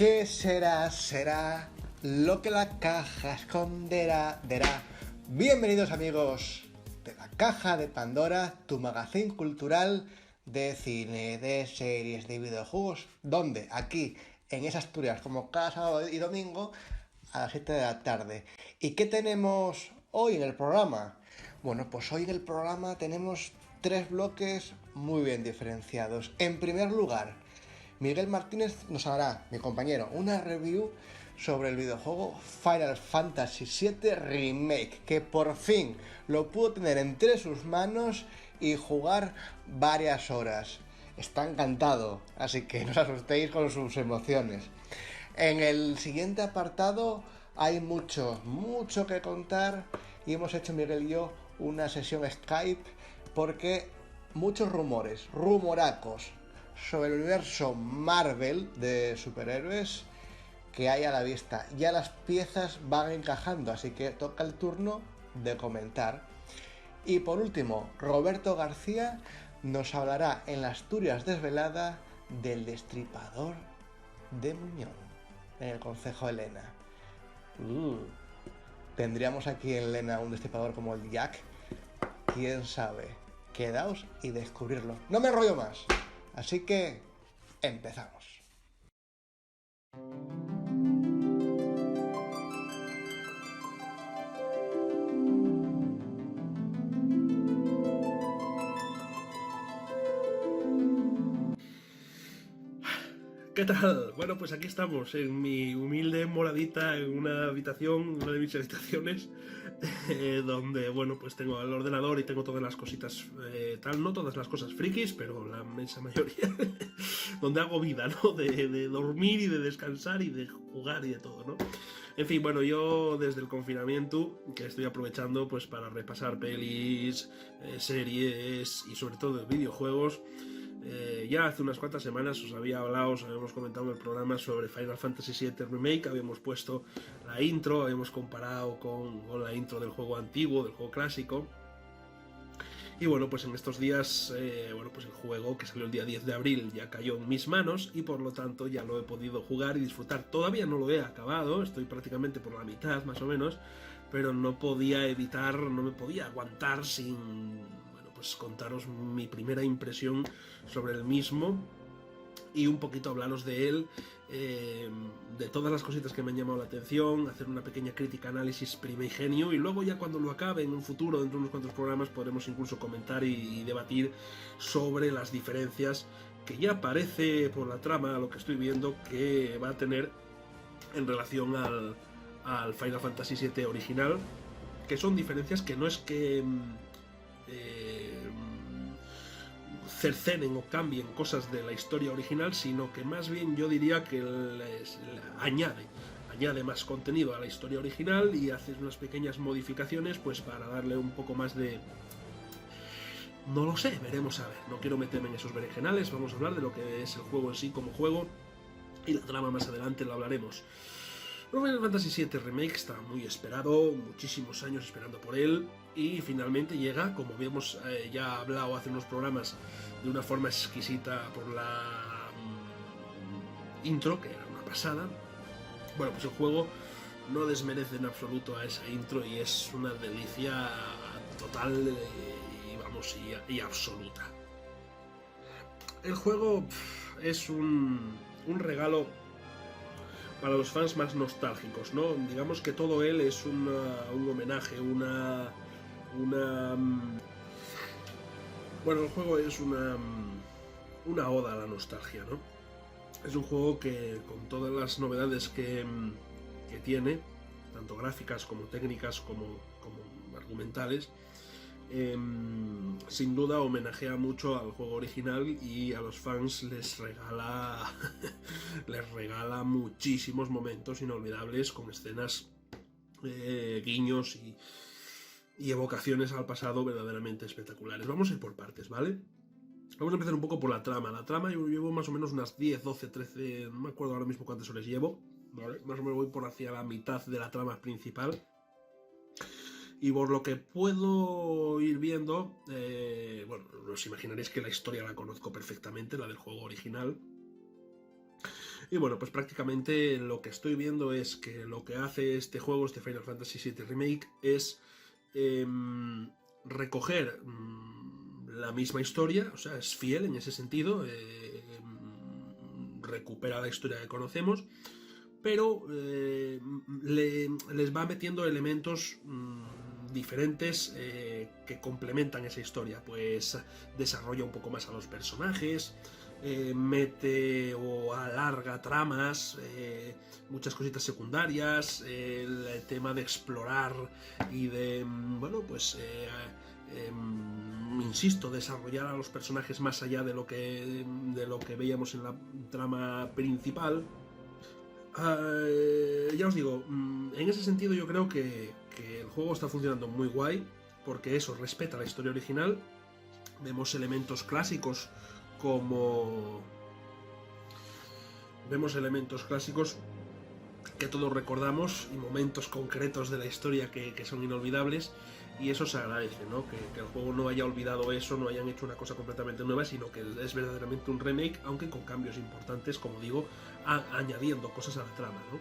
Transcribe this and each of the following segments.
¿Qué será? Será lo que la caja esconderá. Bienvenidos amigos de la Caja de Pandora, tu magazín cultural de cine, de series, de videojuegos. ¿Dónde? Aquí, en esas Asturias, como cada sábado y domingo a las 7 de la tarde. ¿Y qué tenemos hoy en el programa? Bueno, pues hoy en el programa tenemos 3 bloques muy bien diferenciados. En primer lugar, Miguel Martínez nos hará, mi compañero, una review sobre el videojuego Final Fantasy VII Remake, que por fin lo pudo tener entre sus manos y jugar varias horas. Está encantado, así que no os asustéis con sus emociones. En el siguiente apartado hay mucho que contar y hemos hecho Miguel y yo una sesión Skype porque muchos rumoracos sobre el universo Marvel de superhéroes que hay a la vista. Ya las piezas van encajando, así que toca el turno de comentar. Y por último, Roberto García nos hablará en la Asturias Desvelada del destripador de Muñón en el concejo de Lena. ¿Tendríamos aquí en Lena un destripador como el Jack? ¿Quién sabe? Quedaos y descubrirlo. No me enrollo más. Así que empezamos. ¿Qué tal? Bueno, pues aquí estamos, en mi humilde moradita, en una habitación, una de mis habitaciones, donde, bueno, pues tengo el ordenador y tengo todas las cositas, no todas las cosas frikis, pero la inmensa mayoría, donde hago vida, ¿no? De dormir y de descansar y de jugar y de todo, ¿no? En fin, bueno, yo desde el confinamiento, que estoy aprovechando pues para repasar pelis, series y sobre todo videojuegos. Ya hace unas cuantas semanas os había hablado, os habíamos comentado en el programa sobre Final Fantasy VII Remake, habíamos puesto la intro, habíamos comparado con la intro del juego antiguo, del juego clásico. Y bueno, pues en estos días, pues el juego que salió el día 10 de abril ya cayó en mis manos y por lo tanto ya lo he podido jugar y disfrutar. Todavía no lo he acabado, estoy prácticamente por la mitad más o menos, pero no podía evitar, no me podía aguantar sin, pues contaros mi primera impresión sobre el mismo y un poquito hablaros de él, de todas las cositas que me han llamado la atención, hacer una pequeña crítica, análisis primigenio y luego ya cuando lo acabe en un futuro, dentro de unos cuantos programas, podremos incluso comentar y debatir sobre las diferencias que ya parece por la trama, lo que estoy viendo, que va a tener en relación al Final Fantasy VII original, que son diferencias que no es que cercenen o cambien cosas de la historia original, sino que más bien yo diría que añade más contenido a la historia original y hace unas pequeñas modificaciones pues para darle un poco más de... No lo sé, veremos a ver. No quiero meterme en esos berenjenales, vamos a hablar de lo que es el juego en sí como juego y la trama más adelante lo hablaremos. Final Fantasy VII Remake está muy esperado, muchísimos años esperando por él y finalmente llega, como habíamos ya hablado hace unos programas, de una forma exquisita por la intro, que era una pasada. Bueno, pues el juego no desmerece en absoluto a esa intro y es una delicia total y absoluta. El juego es un regalo para los fans más nostálgicos, ¿no? Digamos que todo él es un homenaje, bueno, el juego es una oda a la nostalgia, ¿no? Es un juego que, con todas las novedades que tiene, tanto gráficas como técnicas como argumentales, sin duda homenajea mucho al juego original y a los fans les regala muchísimos momentos inolvidables con escenas, guiños y evocaciones al pasado verdaderamente espectaculares. Vamos a ir por partes, ¿vale? Vamos a empezar un poco por la trama. La trama yo llevo más o menos unas 10, 12, 13, no me acuerdo ahora mismo cuántas horas llevo, ¿vale? Más o menos voy por hacia la mitad de la trama principal. Y por lo que puedo ir viendo, os imaginaréis que la historia la conozco perfectamente, la del juego original. Y bueno, pues prácticamente lo que estoy viendo es que lo que hace este juego, este Final Fantasy VII Remake, es recoger la misma historia, o sea, es fiel en ese sentido, recupera la historia que conocemos, pero les va metiendo elementos diferentes que complementan esa historia. Pues desarrolla un poco más a los personajes, mete o alarga tramas, muchas cositas secundarias, el tema de explorar y de, bueno, pues insisto, desarrollar a los personajes más allá de lo que veíamos en la trama principal. Ya os digo, en ese sentido yo creo que el juego está funcionando muy guay, porque eso respeta la historia original. Vemos elementos clásicos como... que todos recordamos, y momentos concretos de la historia que son inolvidables, y eso se agradece, ¿no? Que el juego no haya olvidado eso, no hayan hecho una cosa completamente nueva, sino que es verdaderamente un remake, aunque con cambios importantes, como digo, añadiendo cosas a la trama, ¿no?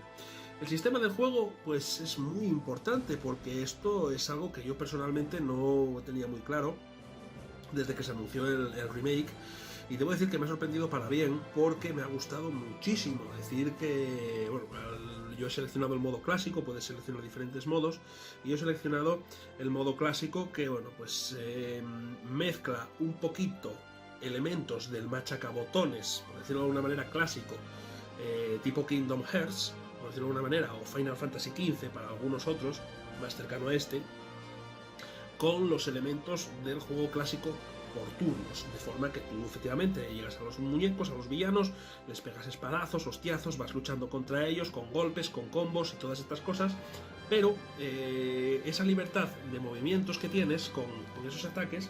El sistema del juego, pues es muy importante, porque esto es algo que yo personalmente no tenía muy claro desde que se anunció el remake, y debo decir que me ha sorprendido para bien, porque me ha gustado muchísimo. Es decir que, bueno, yo he seleccionado el modo clásico, puedes seleccionar diferentes modos, y yo he seleccionado el modo clásico, que, bueno, pues mezcla un poquito elementos del machacabotones, por decirlo de alguna manera, clásico, tipo Kingdom Hearts, por decirlo de alguna manera, o Final Fantasy XV para algunos otros, más cercano a este, con los elementos del juego clásico por turnos, de forma que tú efectivamente llegas a los muñecos, a los villanos, les pegas espadazos, hostiazos, vas luchando contra ellos con golpes, con combos y todas estas cosas, pero esa libertad de movimientos que tienes con esos ataques,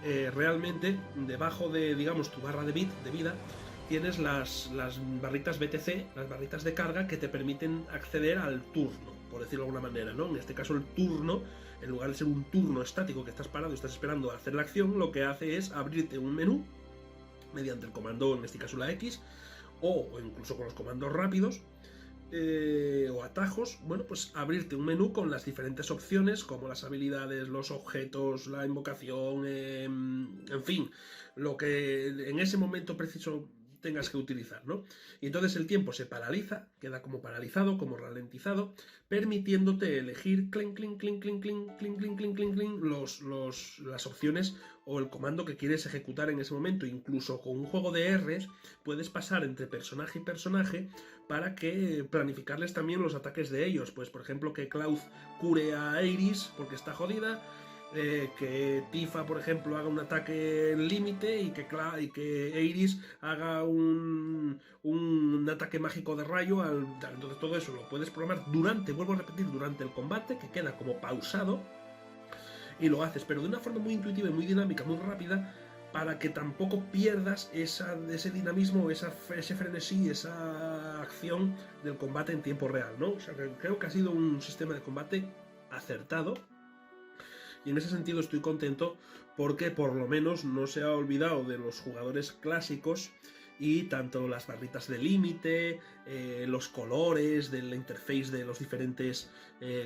realmente debajo de, digamos, tu barra de vida, tienes las barritas BTC, las barritas de carga, que te permiten acceder al turno, por decirlo de alguna manera, ¿no? En este caso el turno, en lugar de ser un turno estático que estás parado y estás esperando a hacer la acción, lo que hace es abrirte un menú mediante el comando, en este caso la X, o incluso con los comandos rápidos o atajos, bueno, pues abrirte un menú con las diferentes opciones, como las habilidades, los objetos, la invocación, en fin, lo que en ese momento preciso tengas que utilizar, ¿no? Y entonces el tiempo se paraliza, queda como paralizado, como ralentizado, permitiéndote elegir las opciones o el comando que quieres ejecutar en ese momento. Incluso con un juego de Rs puedes pasar entre personaje y personaje para que planificarles también los ataques de ellos. Pues por ejemplo que Cloud cure a Aeris porque está jodida, que Tifa, por ejemplo, haga un ataque límite y que Aeris haga un ataque mágico de rayo. Entonces todo eso lo puedes programar vuelvo a repetir, durante el combate, que queda como pausado, y lo haces, pero de una forma muy intuitiva y muy dinámica, muy rápida, para que tampoco pierdas ese dinamismo, ese frenesí, esa acción del combate en tiempo real, ¿no? O sea, creo que ha sido un sistema de combate acertado. Y en ese sentido estoy contento porque por lo menos no se ha olvidado de los jugadores clásicos, y tanto las barritas de límite, los colores de la interface de los diferentes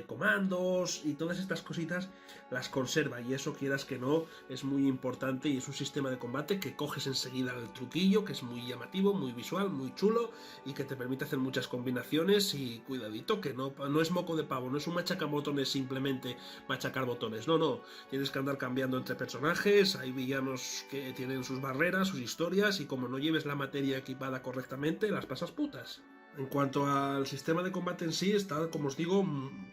comandos y todas estas cositas las conserva, y eso, quieras que no, es muy importante, y es un sistema de combate que coges enseguida el truquillo, que es muy llamativo, muy visual, muy chulo, y que te permite hacer muchas combinaciones. Y cuidadito, que no es moco de pavo, no es un machacabotones, simplemente machacar botones, no, tienes que andar cambiando entre personajes, hay villanos que tienen sus barreras, sus historias, y como no lleves la materia equipada correctamente, las pasas putas. En cuanto al sistema de combate en sí, está, como os digo,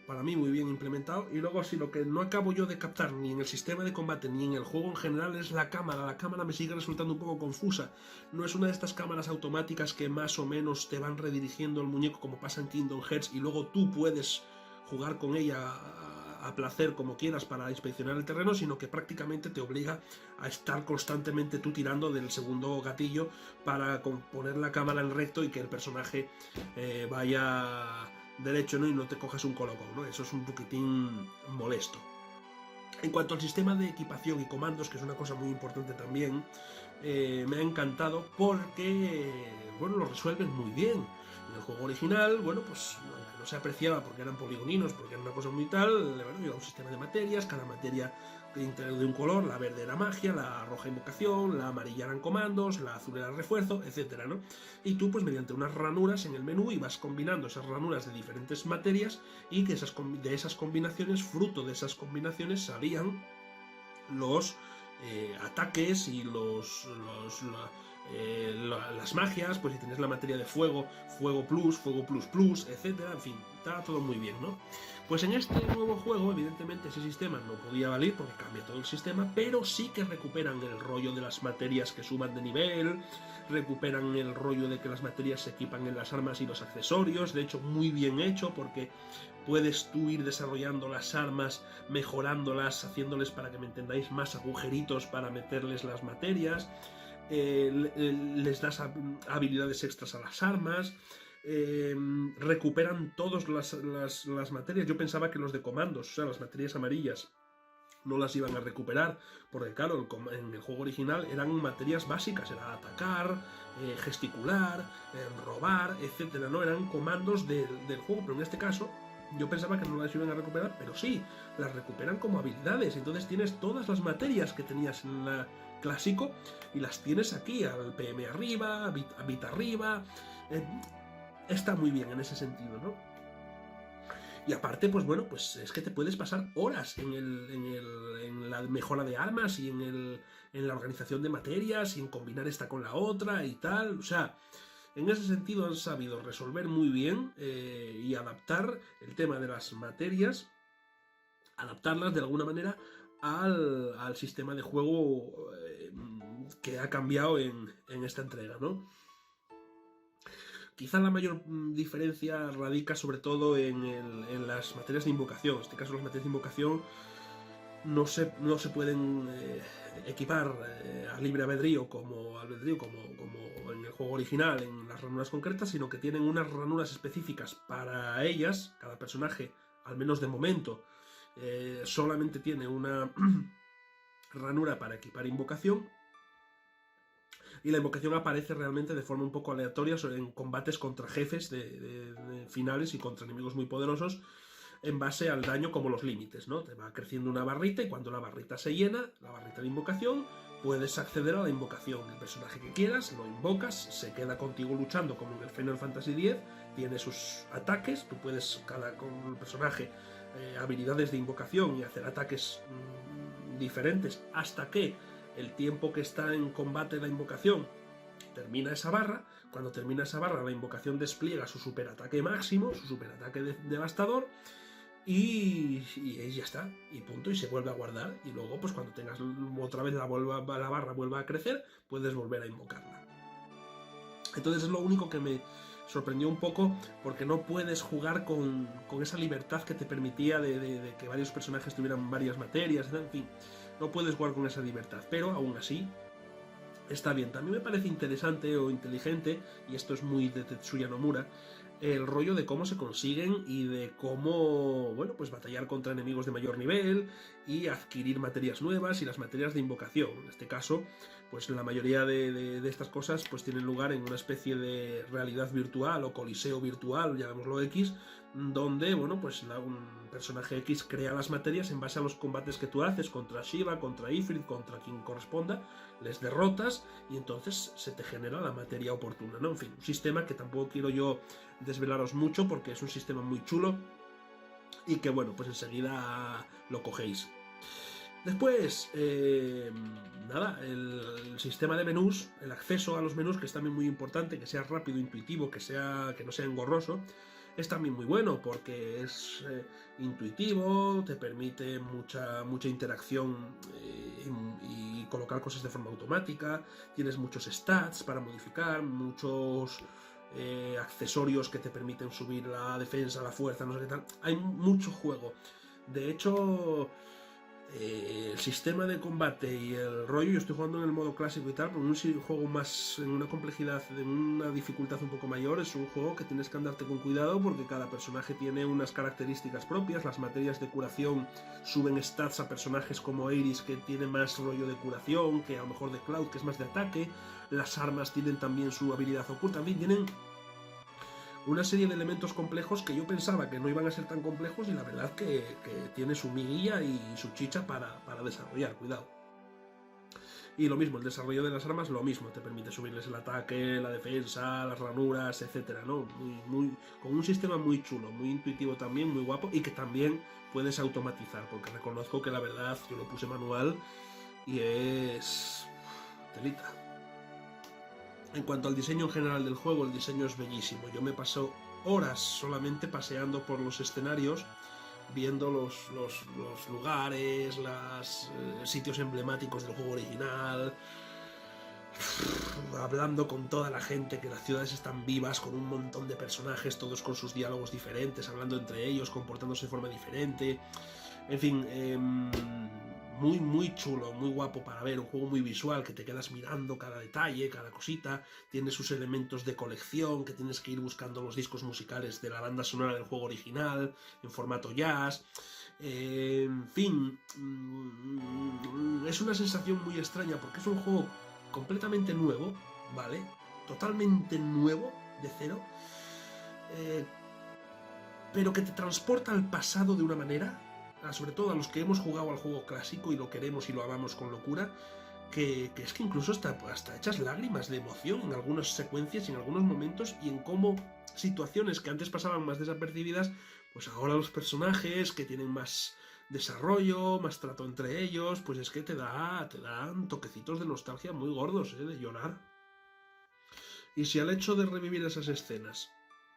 para mí muy bien implementado. Y luego, si lo que no acabo yo de captar ni en el sistema de combate ni en el juego en general es la cámara. La cámara me sigue resultando un poco confusa. No es una de estas cámaras automáticas que más o menos te van redirigiendo el muñeco, como pasa en Kingdom Hearts, y luego tú puedes jugar con ella a placer como quieras para inspeccionar el terreno, sino que prácticamente te obliga a estar constantemente tú tirando del segundo gatillo para poner la cámara en recto y que el personaje vaya derecho, ¿no? Y no te cojas un colocón, ¿no? Eso es un poquitín molesto. En cuanto al sistema de equipación y comandos, que es una cosa muy importante también, me ha encantado porque, bueno, lo resuelven muy bien. En el juego original, bueno, pues aunque no se apreciaba porque eran poligoninos, porque era una cosa muy tal, bueno, era un sistema de materias, cada materia de un color, la verde era magia, la roja invocación, la amarilla eran comandos, la azul era refuerzo, etcétera, ¿no? Y tú, pues mediante unas ranuras en el menú ibas combinando esas ranuras de diferentes materias y que de esas combinaciones, fruto de esas combinaciones, salían los ataques y las magias, pues si tienes la materia de fuego, fuego plus, etcétera, en fin, está todo muy bien, ¿no? Pues en este nuevo juego, evidentemente, ese sistema no podía valer porque cambia todo el sistema, pero sí que recuperan el rollo de las materias que suban de nivel, recuperan el rollo de que las materias se equipan en las armas y los accesorios, de hecho muy bien hecho porque puedes tú ir desarrollando las armas, mejorándolas, haciéndoles, para que me entendáis, más agujeritos para meterles las materias, les das habilidades extras a las armas, recuperan todas las materias. Yo pensaba que los de comandos, o sea, las materias amarillas, no las iban a recuperar, porque claro, en el juego original eran materias básicas, era atacar, gesticular, robar, etcétera, ¿no? Eran comandos del juego, pero en este caso yo pensaba que no las iban a recuperar, pero sí, las recuperan como habilidades. Entonces tienes todas las materias que tenías en la clásico y las tienes aquí, al PM arriba, a Bit arriba. Está muy bien en ese sentido, ¿no? Y aparte, pues bueno, pues es que te puedes pasar horas en la mejora de armas y en la organización de materias y en combinar esta con la otra y tal. O sea, en ese sentido han sabido resolver muy bien y adaptar el tema de las materias, adaptarlas de alguna manera al sistema de juego que ha cambiado en esta entrega, ¿no? Quizá la mayor diferencia radica sobre todo en las materias de invocación. En este caso, las materias de invocación no se pueden equipar a libre albedrío como en el juego original, en las ranuras concretas, sino que tienen unas ranuras específicas para ellas. Cada personaje, al menos de momento, solamente tiene una ranura para equipar invocación. Y la invocación aparece realmente de forma un poco aleatoria en combates contra jefes de finales y contra enemigos muy poderosos, en base al daño como los límites, ¿no? Te va creciendo una barrita y cuando la barrita se llena, la barrita de invocación, puedes acceder a la invocación. El personaje que quieras, lo invocas, se queda contigo luchando como en el Final Fantasy X, tiene sus ataques, tú puedes, con el personaje, habilidades de invocación y hacer ataques diferentes hasta que el tiempo que está en combate la invocación termina esa barra. Cuando termina esa barra, la invocación despliega su superataque máximo, su superataque devastador, y ya está, y punto, y se vuelve a guardar. Y luego, pues cuando tengas otra vez la barra vuelva a crecer, puedes volver a invocarla. Entonces es lo único que me sorprendió un poco, porque no puedes jugar con esa libertad que te permitía de que varios personajes tuvieran varias materias, en fin, no puedes jugar con esa libertad, pero aún así está bien. También me parece interesante o inteligente, y esto es muy de Tetsuya Nomura, el rollo de cómo se consiguen y de cómo, bueno, pues batallar contra enemigos de mayor nivel y adquirir materias nuevas y las materias de invocación. En este caso, pues la mayoría de estas cosas pues tienen lugar en una especie de realidad virtual o coliseo virtual, llamémoslo X, donde, bueno, pues un personaje X crea las materias en base a los combates que tú haces contra Shiva, contra Ifrit, contra quien corresponda, les derrotas y entonces se te genera la materia oportuna, ¿no? En fin, un sistema que tampoco quiero yo desvelaros mucho porque es un sistema muy chulo y que, bueno, pues enseguida lo cogéis. Después, nada, el sistema de menús, el acceso a los menús, que es también muy importante, que sea rápido, intuitivo, que no sea engorroso, es también muy bueno porque es intuitivo, te permite mucha interacción y colocar cosas de forma automática, tienes muchos stats para modificar, muchos accesorios que te permiten subir la defensa, la fuerza, no sé qué tal. Hay mucho juego. De hecho, el sistema de combate y el rollo, yo estoy jugando en el modo clásico y tal, pero un juego más en una complejidad, en una dificultad un poco mayor, es un juego que tienes que andarte con cuidado porque cada personaje tiene unas características propias, las materias de curación suben stats a personajes como Aeris que tiene más rollo de curación, que a lo mejor de Cloud que es más de ataque, las armas tienen también su habilidad oculta, también tienen una serie de elementos complejos que yo pensaba que no iban a ser tan complejos y la verdad que tiene su miguilla y su chicha para desarrollar, cuidado. Y lo mismo, el desarrollo de las armas, lo mismo, te permite subirles el ataque, la defensa, las ranuras, etcétera, ¿no? Con un sistema muy chulo, muy intuitivo también, muy guapo y que también puedes automatizar, porque reconozco que la verdad yo lo puse manual y es telita. En cuanto al diseño en general del juego, el diseño es bellísimo. Yo me paso horas solamente paseando por los escenarios, viendo los lugares, los sitios emblemáticos del juego original, hablando con toda la gente, que las ciudades están vivas, con un montón de personajes, todos con sus diálogos diferentes, hablando entre ellos, comportándose de forma diferente. En fin, muy chulo, muy guapo para ver, un juego muy visual, que te quedas mirando cada detalle, cada cosita, tiene sus elementos de colección, que tienes que ir buscando los discos musicales de la banda sonora del juego original, en formato jazz, en fin, es una sensación muy extraña, porque es un juego completamente nuevo, ¿vale? Totalmente nuevo, de cero, pero que te transporta al pasado de una manera, sobre todo a los que hemos jugado al juego clásico y lo queremos y lo amamos con locura, que es que incluso hasta echas lágrimas de emoción en algunas secuencias y en algunos momentos, y en cómo situaciones que antes pasaban más desapercibidas, pues ahora los personajes que tienen más desarrollo, más trato entre ellos, pues es que te dan toquecitos de nostalgia muy gordos, de llorar. Y si al hecho de revivir esas escenas,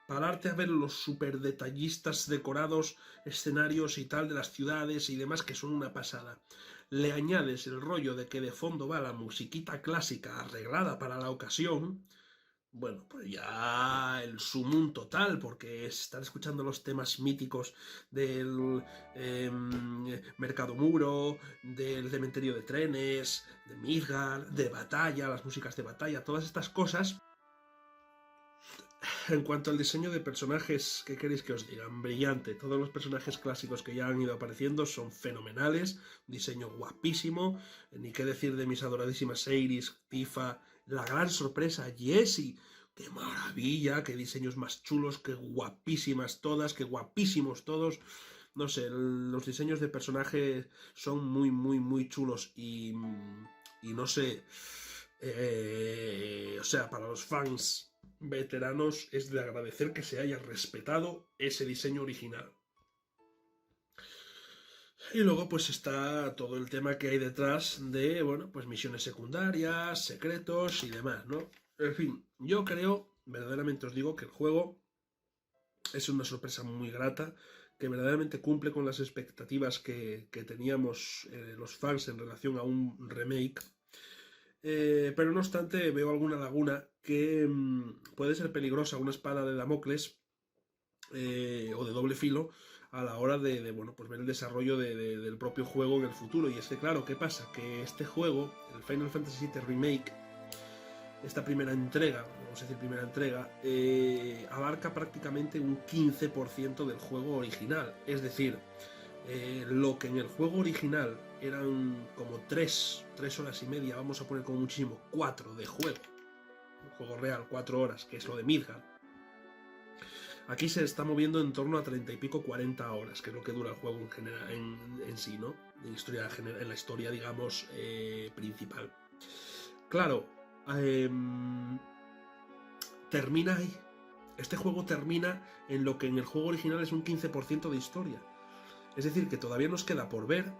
pararte a ver los super detallistas decorados, escenarios y tal de las ciudades y demás, que son una pasada, le añades el rollo de que de fondo va la musiquita clásica arreglada para la ocasión, bueno, pues ya el sumum total, porque estar escuchando los temas míticos del Mercado Muro, del cementerio de trenes, de Midgard, de batalla, las músicas de batalla, todas estas cosas. En cuanto al diseño de personajes, ¿qué queréis que os digan? Brillante. Todos los personajes clásicos que ya han ido apareciendo son fenomenales. Diseño guapísimo. Ni qué decir de mis adoradísimas Aeris, Tifa. La gran sorpresa, Jessie. ¡Qué maravilla! ¡Qué diseños más chulos! ¡Qué guapísimas todas! ¡Qué guapísimos todos! No sé, los diseños de personajes son muy chulos y no sé... o sea, para los fans veteranos es de agradecer que se haya respetado ese diseño original. Y luego pues está todo el tema que hay detrás de, bueno, pues misiones secundarias, secretos y demás, ¿no? En fin, yo creo, verdaderamente os digo, que el juego es una sorpresa muy grata, que verdaderamente cumple con las expectativas que teníamos los fans en relación a un remake. Pero no obstante veo alguna laguna que puede ser peligrosa, una espada de Damocles o de doble filo a la hora de bueno, pues ver el desarrollo del propio juego en el futuro. Y es que claro, ¿qué pasa? Que este juego, el Final Fantasy VII Remake, esta primera entrega, vamos a decir primera entrega, abarca prácticamente un 15% del juego original. Es decir, lo que en el juego original eran como 3 horas y media, vamos a poner como muchísimo 4 de juego, un juego real, 4 horas, que es lo de Midgard. Aquí se está moviendo en torno a 30 y pico, 40 horas, que es lo que dura el juego en general, en sí, ¿no? En la historia, digamos, principal. Claro, termina ahí. Este juego termina en lo que en el juego original es un 15% de historia. Es decir, que todavía nos queda por ver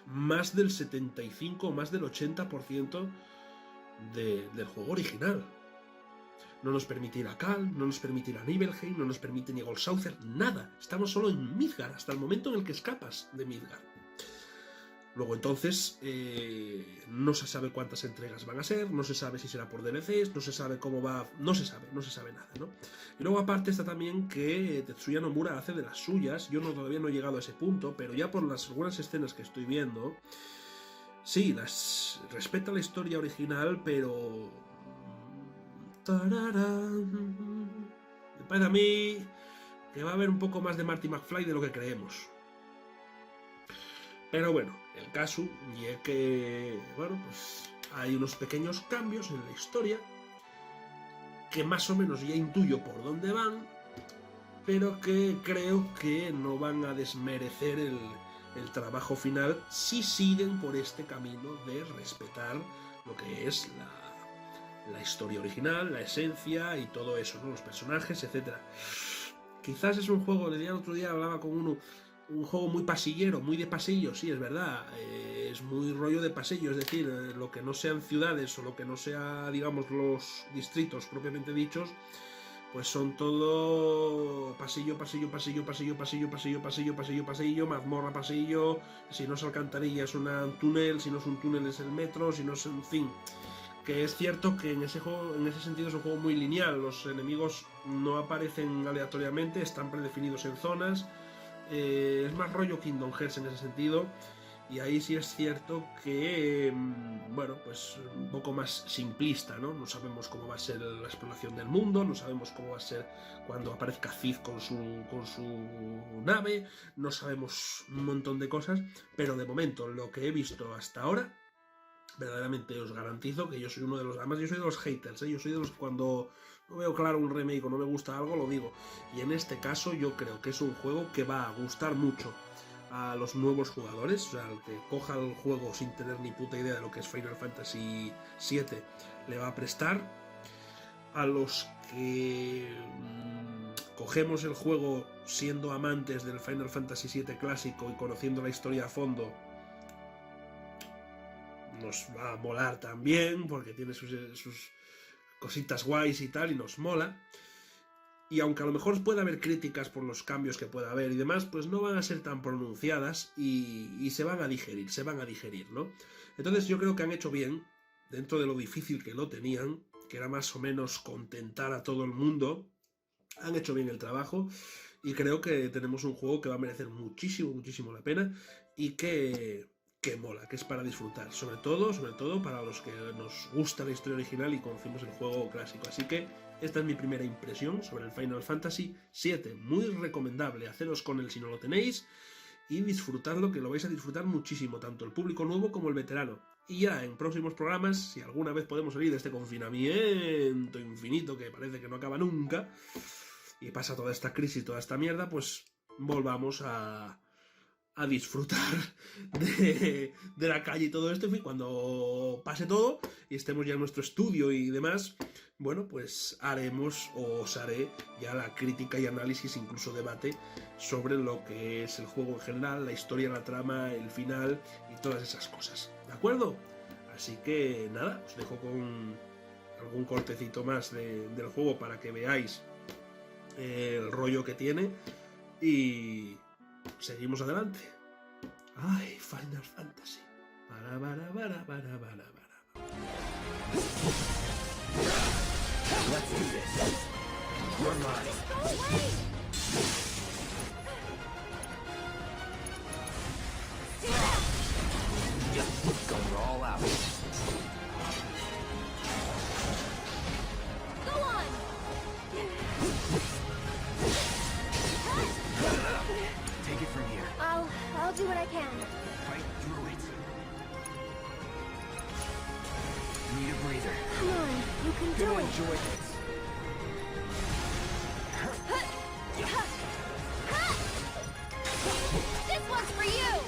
más del 75 o más del 80% del juego original. No nos permite ir a Kalm, no nos permite ir a Nibelheim, no nos permite ni Goldsaucer, nada. Estamos solo en Midgard, hasta el momento en el que escapas de Midgard. Luego entonces no se sabe cuántas entregas van a ser, no se sabe si será por DLCs, no se sabe cómo va, no se sabe nada, ¿no? Y luego aparte está también que Tetsuya Nomura hace de las suyas. Yo todavía no he llegado a ese punto, pero ya por las algunas escenas que estoy viendo, sí, respeta la historia original, pero me parece a mí que va a haber un poco más de Marty McFly de lo que creemos. Pero bueno, el caso es que, bueno, pues hay unos pequeños cambios en la historia que más o menos ya intuyo por dónde van, pero que creo que no van a desmerecer el trabajo final si siguen por este camino de respetar lo que es la historia original, la esencia y todo eso, ¿no? Los personajes, etc. Quizás es un juego, el otro día hablaba con uno, un juego muy pasillero, muy de pasillo, sí, es verdad, es muy rollo de pasillo, es decir, lo que no sean ciudades o lo que no sea, digamos, los distritos propiamente dichos, pues son todo pasillo, pasillo, pasillo, pasillo, pasillo, pasillo, pasillo, pasillo, pasillo, mazmorra, pasillo, si no es alcantarilla es un túnel, si no es un túnel es el metro, si no es, en fin, que es cierto que en ese juego, en ese sentido es un juego muy lineal, los enemigos no aparecen aleatoriamente, están predefinidos en zonas. Es más rollo Kingdom Hearts en ese sentido, y ahí sí es cierto que, bueno, pues un poco más simplista, ¿no? No sabemos cómo va a ser la exploración del mundo, no sabemos cómo va a ser cuando aparezca Cid con su nave, no sabemos un montón de cosas, pero de momento lo que he visto hasta ahora, verdaderamente os garantizo que yo soy uno de los, además yo soy de los haters, yo soy de los que cuando no veo claro un remake o no me gusta algo, lo digo. Y en este caso yo creo que es un juego que va a gustar mucho a los nuevos jugadores, o sea, el que coja el juego sin tener ni puta idea de lo que es Final Fantasy VII le va a prestar. A los que cogemos el juego siendo amantes del Final Fantasy VII clásico y conociendo la historia a fondo, nos va a molar también, porque tiene sus cositas guays y tal, y nos mola. Y aunque a lo mejor pueda haber críticas por los cambios que pueda haber y demás, pues no van a ser tan pronunciadas y se van a digerir, ¿no? Entonces yo creo que han hecho bien, dentro de lo difícil que lo tenían, que era más o menos contentar a todo el mundo, han hecho bien el trabajo y creo que tenemos un juego que va a merecer muchísimo, muchísimo la pena y que mola, que es para disfrutar, sobre todo para los que nos gusta la historia original y conocemos el juego clásico. Así que esta es mi primera impresión sobre el Final Fantasy VII, muy recomendable, haceros con él si no lo tenéis y disfrutadlo, que lo vais a disfrutar muchísimo, tanto el público nuevo como el veterano. Y ya en próximos programas, si alguna vez podemos salir de este confinamiento infinito que parece que no acaba nunca y pasa toda esta crisis, toda esta mierda, pues volvamos a disfrutar de la calle y todo esto. Y cuando pase todo y estemos ya en nuestro estudio y demás, bueno, pues os haré ya la crítica y análisis, incluso debate sobre lo que es el juego en general, la historia, la trama, el final y todas esas cosas, ¿de acuerdo? Así que nada, os dejo con algún cortecito más del juego para que veáis el rollo que tiene y seguimos adelante. Ay, Final Fantasy. Let's do this. You're mine. Go away! Going all out. Go on! Take it from here. I'll do what I can. Fight through it. Need a breather. Come on, you can do Gonna it. enjoy this. This one's for you!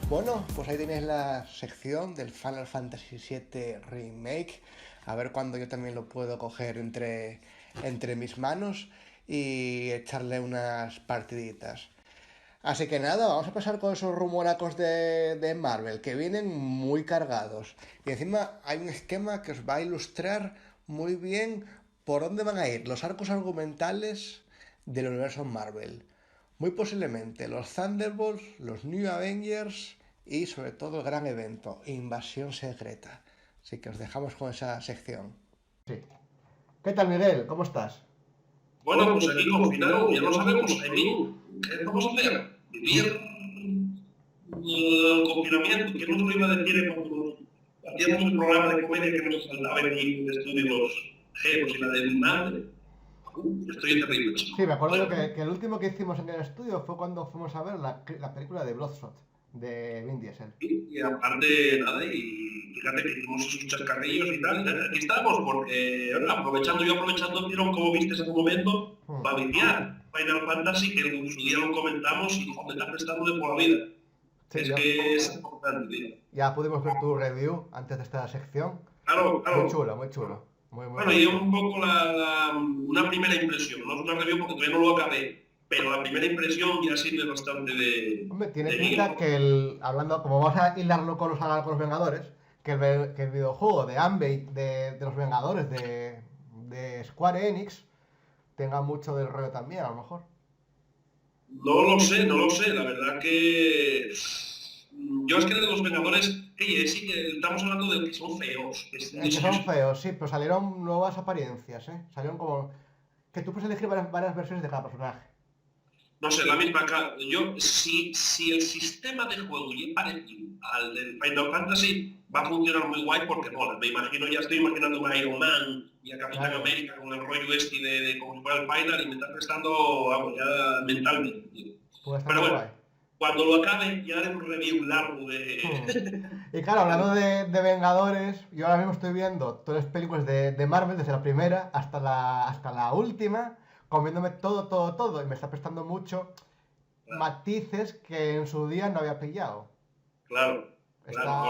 Bueno, pues ahí tenéis la sección del Final Fantasy VII Remake. A ver cuándo yo también lo puedo coger entre mis manos y echarle unas partiditas. Así que nada, vamos a pasar con esos rumoracos de Marvel, que vienen muy cargados. Y encima hay un esquema que os va a ilustrar muy bien por dónde van a ir los arcos argumentales del universo Marvel. Muy posiblemente los Thunderbolts, los New Avengers y sobre todo el gran evento, Invasión Secreta. Así que os dejamos con esa sección. Sí. ¿Qué tal, Miguel? ¿Cómo estás? Bueno, pues aquí confinado, ya no sabemos, Jaimín, ¿qué vamos a hacer? Vivir el confinamiento, ¿quién nos lo iba a decir cuando hacíamos el programa de comedia que nos saltaba aquí en el estudio los geos y la de mi madre? Estoy terrible, chico. Sí, me acuerdo yo que el último que hicimos en el estudio fue cuando fuimos a ver la película de Bloodshot, de Vin Diesel. Y aparte, nada, y fíjate que hicimos esos chascarrillos y tal, aquí estamos, porque aprovechando, vieron como viste ese momento, para viciar Final Fantasy, que en su día lo comentamos y joder, está prestando de por la vida. Sí, es ya, que es importante, tío. Ya pudimos ver tu review antes de esta sección. Claro. Muy chulo, muy chulo. Muy Bueno, y un poco una primera impresión, no es una review porque todavía no lo acabé, pero la primera impresión ya sirve bastante de... Hombre, tiene de pinta guía. que hablando, como vamos a hilarlo con los Vengadores, que el videojuego de Ambient de los Vengadores de Square Enix tenga mucho del rollo también, a lo mejor. No lo sé, la verdad que... Yo es que de los Vengadores, sí que estamos hablando de que son feos. Que son feos, sí, pero salieron nuevas apariencias, ¿eh? Salieron como... que tú puedes elegir varias versiones de cada personaje. No sé, la misma... Si el sistema de juego es parecido al del Final Fantasy, va a funcionar muy guay porque mola. Ya estoy imaginando a Iron Man y a Capitán América con el rollo de como si fuera el Final y me está prestando algo ya mentalmente. Pero bueno, guay. Cuando lo acabe ya haré un review largo de... Y claro, hablando de Vengadores, yo ahora mismo estoy viendo todas las películas de Marvel, desde la primera hasta la última, comiéndome todo, y me está prestando mucho matices que en su día no había pillado. Claro. Está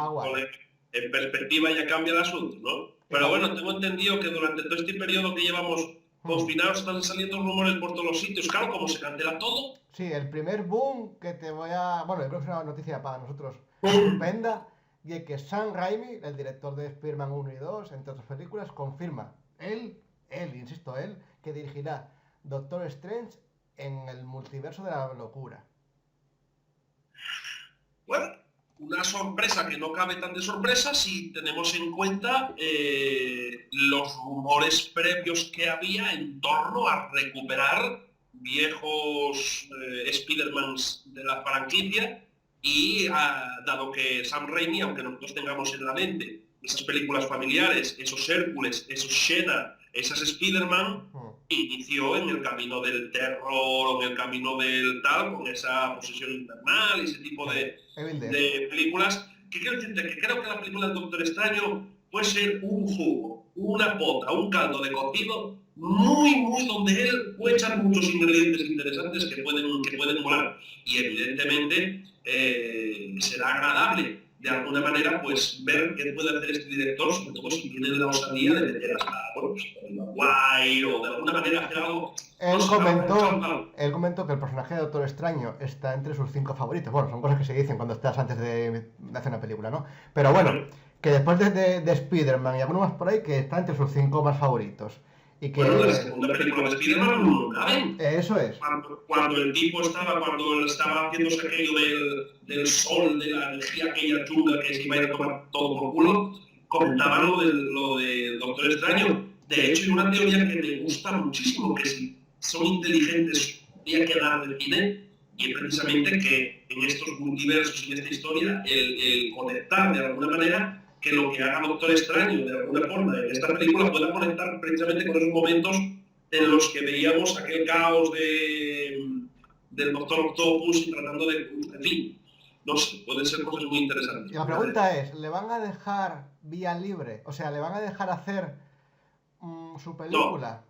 guay. En perspectiva ya cambia el asunto, ¿no? Pero bueno, tengo entendido que durante todo este periodo que llevamos confinados están saliendo rumores por todos los sitios. Claro, como se cancela todo. Sí, el primer boom que te voy a... Bueno, yo creo que es una noticia para nosotros estupenda, y es que Sam Raimi, el director de Spider-Man 1 y 2, entre otras películas, confirma, él, que dirigirá Doctor Strange en el multiverso de la locura. Bueno, una sorpresa que no cabe tan de sorpresa si tenemos en cuenta los rumores previos que había en torno a recuperar viejos Spider-Mans de la franquicia y dado que Sam Raimi, aunque nosotros tengamos en la mente esas películas familiares, esos Hércules, esos Sheda, esas Spider-Man, inició en el camino del terror, en el camino del tal, con esa posesión infernal y ese tipo de películas, que quiero decirte que creo que la película del Doctor Extraño puede ser un jugo, una pota, un caldo de cocido muy donde él puede echar muchos ingredientes interesantes que pueden molar y evidentemente será agradable de alguna manera pues ver qué puede hacer este director, sobre todo si tiene la osadía de meter hasta guay o de alguna manera hacer algo. Él comentó que el personaje de Doctor Extraño está entre sus 5 favoritos. Bueno, son cosas que se dicen cuando estás antes de hacer una película, ¿no? Pero bueno, que después de Spider-Man y algunos más por ahí, que está entre sus 5 más favoritos. Y que... Bueno, la segunda película de Spider-Man no caben. Eso es. Cuando el tipo estaba haciéndose aquello del sol, de la energía aquella chunga que se iba a ir a tomar todo por culo, comentaban lo de Doctor Extraño. De hecho, hay una teoría que me gusta muchísimo, que si son inteligentes podría quedar del cine, y es precisamente que en estos multiversos y en esta historia, el conectar de alguna manera, que lo que haga Doctor Extraño de alguna forma en esta película pueda conectar precisamente con esos momentos en los que veíamos aquel caos del Doctor Octopus y tratando de... En fin, no sé, pueden ser cosas muy interesantes. Y la pregunta es, ¿le van a dejar vía libre? O sea, ¿le van a dejar hacer su película?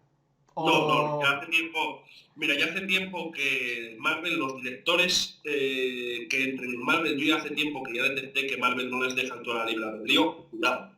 No, O... ya hace tiempo, mira, ya hace tiempo que Marvel, los directores que entren en Marvel, yo ya hace tiempo que ya detecté que Marvel no les deja actuar a libre albedrío, cuidado.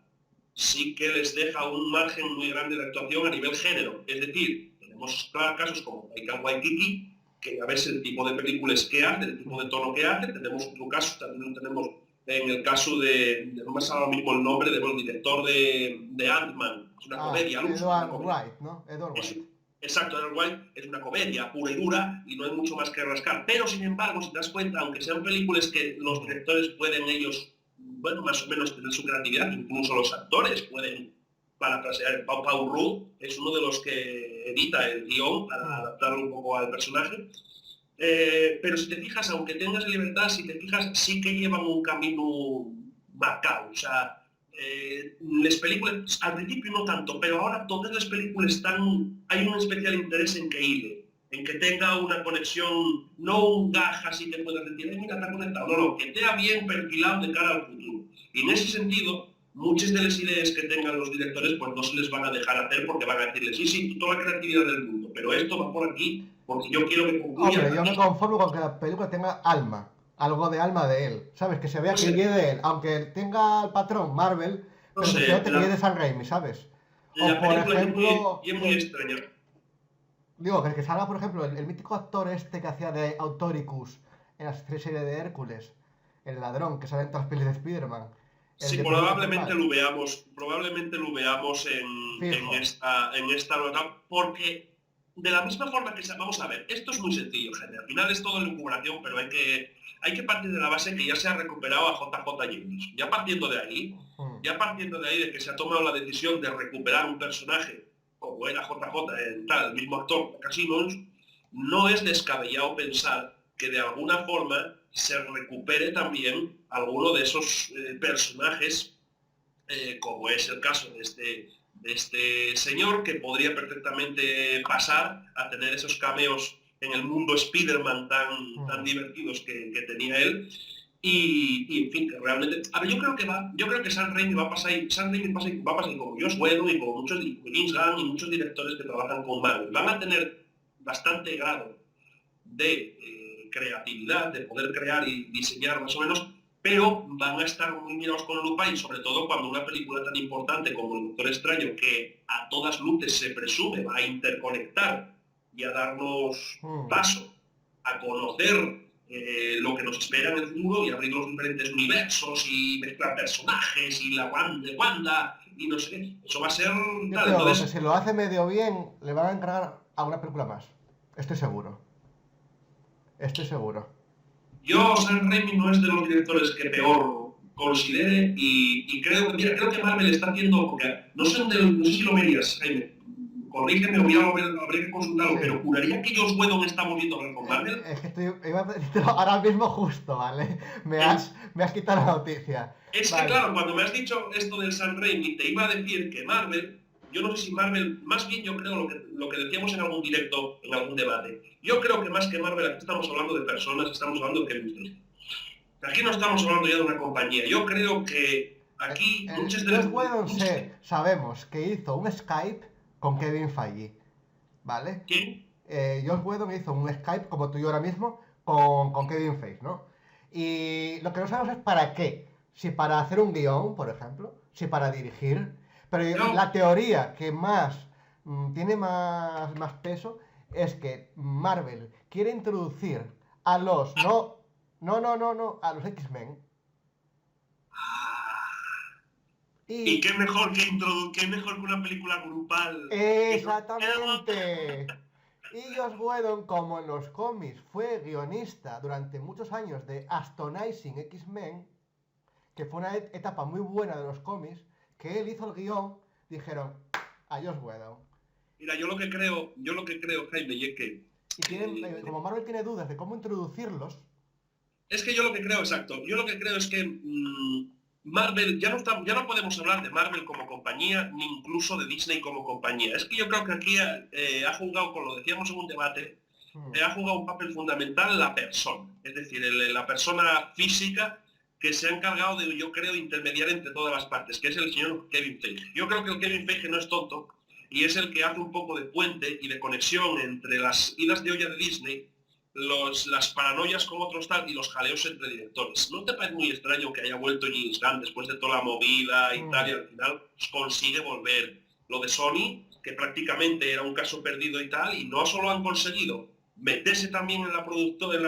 Sí que les deja un margen muy grande de actuación a nivel género. Es decir, tenemos casos como Taika Waititi, que ya ves el tipo de películas que hace, el tipo de tono que hace. Tenemos otro caso, también lo tenemos en el caso no me sale ahora mismo el nombre del director de Ant-Man. Es una comedia, al uso, una Edward comedia. Wright, ¿no? Edward Es, Wright. exacto, Edgar Wright es una comedia pura y dura y no hay mucho más que rascar. Pero sin embargo, si te das cuenta, aunque sean películas que los directores pueden ellos, bueno, más o menos tener su creatividad, incluso los actores pueden parafrasear. Paul Rudd es uno de los que edita el guión para adaptarlo un poco al personaje. Pero si te fijas, aunque tengas libertad, si te fijas, sí que llevan un camino marcado. O sea, las películas, al principio no tanto, pero ahora todas las películas hay un especial interés en que hile, en que tenga una conexión, no un gaj así que puedas decir, mira, está conectado, no, que esté bien perfilado de cara al futuro. Y en ese sentido, muchas de las ideas que tengan los directores pues no se les van a dejar hacer porque van a decirles, sí, toda la creatividad del mundo, pero esto va por aquí porque yo quiero que concluya. Hombre, yo me conformo con que la película tenga alma, algo de alma de él, ¿sabes? Que se vea No que sé, viene de él, aunque tenga el patrón Marvel, no pero que se sé, note que viene de San Raimi, ¿sabes? O la por película ejemplo, es muy extraña. digo, que salga, por ejemplo, el mítico actor este que hacía de Autoricus en la serie de Hércules, el ladrón que sale en todas las pelis de Spider-Man, el Sí, de personaje principal, probablemente lo veamos fijo. en esta nueva, porque de la misma forma que vamos a ver, esto es muy sencillo, gente. Al final es todo elucubración, pero hay que partir de la base que ya se ha recuperado a JJ James. Mm, Ya partiendo de ahí de que se ha tomado la decisión de recuperar un personaje como era JJ, el mismo actor, Casinos, no es descabellado pensar que de alguna forma se recupere también alguno de esos personajes, como es el caso de este señor, que podría perfectamente pasar a tener esos cameos en el mundo Spider-Man tan mm. divertidos que tenía él. En fin, que realmente, a ver, yo creo que Sam Raimi va a pasar, va a pasar como Joss Whedon y como James Gunn y muchos directores que trabajan con Marvel. Van a tener bastante grado de creatividad, de poder crear y diseñar más o menos, pero van a estar muy mirados con lupa y sobre todo cuando una película tan importante como El Doctor Extraño, que a todas luces se presume va a interconectar y a darnos Mm. paso a conocer lo que nos espera en el futuro y abrir los diferentes universos y mezclar personajes y la Wanda y no sé qué. Eso va a ser Yo tal. creo que Entonces, si lo hace medio bien, le van a encargar a una película más. Estoy seguro. Estoy seguro. yo, Sam Raimi no es de los directores que peor considere y creo que Marvel está haciendo, porque no sé si lo verías, Jaime, corrígeme o ya habré que consultarlo, Sí. pero juraría que Joss Whedon está volviendo a ver con Marvel. Es que iba a decirlo ahora mismo justo, ¿vale? En- Me has quitado la noticia. Es que Vale. claro, cuando me has dicho esto del Sam Raimi, te iba a decir que Marvel, yo no sé si Marvel, más bien yo creo lo que decíamos en algún directo, en algún debate, yo creo que más que Marvel aquí estamos hablando de personas, estamos hablando de Kevin Feige. Aquí no estamos hablando ya de una compañía. Yo creo que aquí muchas de Joss las... Whedon sabemos que hizo un Skype con Kevin Feige, ¿vale? ¿Quién? Joss Whedon hizo un Skype, como tú y yo ahora mismo, con Kevin Feige, ¿no? Y lo que no sabemos es para qué. Si para hacer un guión, por ejemplo, si para dirigir. Pero No, la teoría que más tiene más peso es que Marvel quiere introducir a los no, a los X-Men. y Y qué mejor qué mejor que una película grupal. exactamente. Y Joss Whedon, como en los cómics fue guionista durante muchos años de Astonishing X-Men, que fue una etapa muy buena de los cómics, que él hizo el guión, dijeron a Joss Whedon. Mira, yo lo que creo, Jaime, y es que Y como Marvel tiene dudas de cómo introducirlos, yo lo que creo, exacto, yo lo que creo es que Marvel, ya no podemos hablar de Marvel como compañía, ni incluso de Disney como compañía. Es que yo creo que aquí ha jugado, como lo decíamos en un debate, ha jugado un papel fundamental la persona, es decir, la persona física que se ha encargado de, yo creo, intermediar entre todas las partes, que es el señor Kevin Feige. Yo creo que el Kevin Feige no es tonto y es el que hace un poco de puente y de conexión entre las idas de olla de Disney, las paranoias con otros tal y los jaleos entre directores. ¿No te parece muy extraño que haya vuelto James Gunn después de toda la movida y tal, y al final consigue volver? Lo de Sony, que prácticamente era un caso perdido y tal, y no solo han conseguido meterse también en la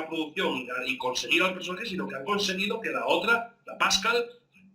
producción y conseguir al personaje, sino que han conseguido que la otra, la Pascal,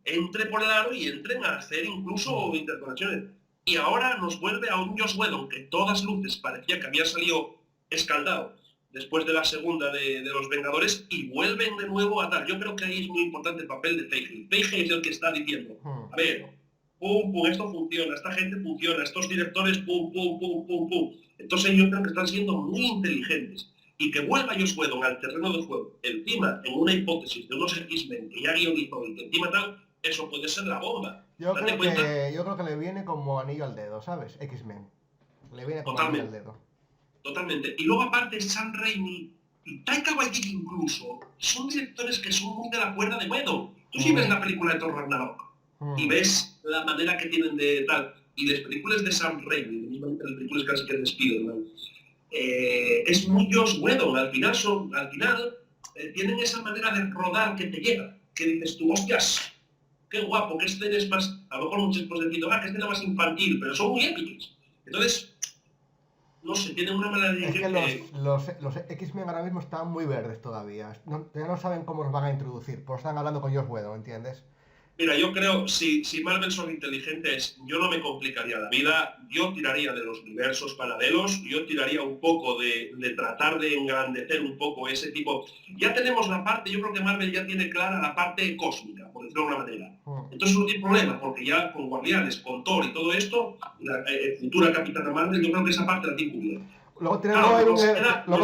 entre por el aro y entren a hacer incluso interconexiones. Y ahora nos vuelve a un Joss Whedon que todas luces parecía que había salido escaldado después de la segunda de los Vengadores, y vuelven de nuevo a tal. Yo creo que ahí es muy importante el papel de Feige. Feige es el que está diciendo, a ver, pum, pum, esto funciona, esta gente funciona, estos directores, pum, pum, pum, pum, pum. Entonces yo creo que están siendo muy inteligentes. Y que vuelva Joss Whedon al terreno de juego, encima, en una hipótesis de unos X-Men que ya guionizó y que encima tal, eso puede ser la bomba. Yo creo que le viene como anillo al dedo, ¿sabes? X-Men. Le viene como anillo al dedo. Totalmente. Y luego aparte Sam Raimi y Taika Waititi incluso son directores que son muy de la cuerda de Whedon. Tú sí ves la película de Thor Ragnarok y ves la manera que tienen de tal. Y las películas de Sam Raimi, mismamente las películas casi que despido, ¿no? Es muy Joss Whedon. Al final tienen esa manera de rodar que te llega, que dices tú, hostias, qué guapo, que escena es más, a lo mejor muchos pues decir, que escena más infantil, pero son muy épicas. Entonces, no sé, tienen una manera de decir que los X-Men ahora mismo están muy verdes todavía. Ya no saben cómo los van a introducir, pues están hablando con Joss Whedon, ¿entiendes? Mira, yo creo, si Marvel son inteligentes, yo no me complicaría la vida, yo tiraría de los universos paralelos, yo tiraría un poco de tratar de engrandecer un poco ese tipo. Ya tenemos la parte, yo creo que Marvel ya tiene clara la parte cósmica, por decirlo de alguna manera. Entonces no tiene problema, porque ya con Guardianes, con Thor y todo esto, la futura Capitana Marvel, yo creo que esa parte la tiene cubierta. Luego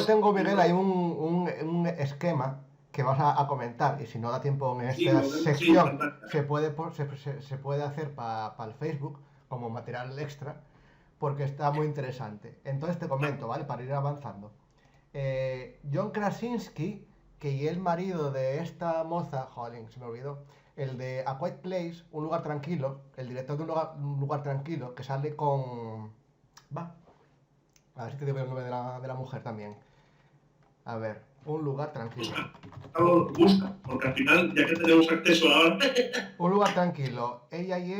tengo, Miguel, hay un esquema que vas a comentar, y si no da tiempo en esta sección, se puede hacer para el Facebook como material extra, porque está muy interesante. Entonces te comento, ¿vale? Para ir avanzando. John Krasinski, que es el marido de esta moza, joder, se me olvidó, el de A Quiet Place, Un lugar tranquilo, el director de Un lugar tranquilo, que sale con... a ver si te digo el nombre de la mujer también. A ver, Un lugar tranquilo. Busca, porque al final, ya que tenemos acceso ahora... Un lugar tranquilo. Ella y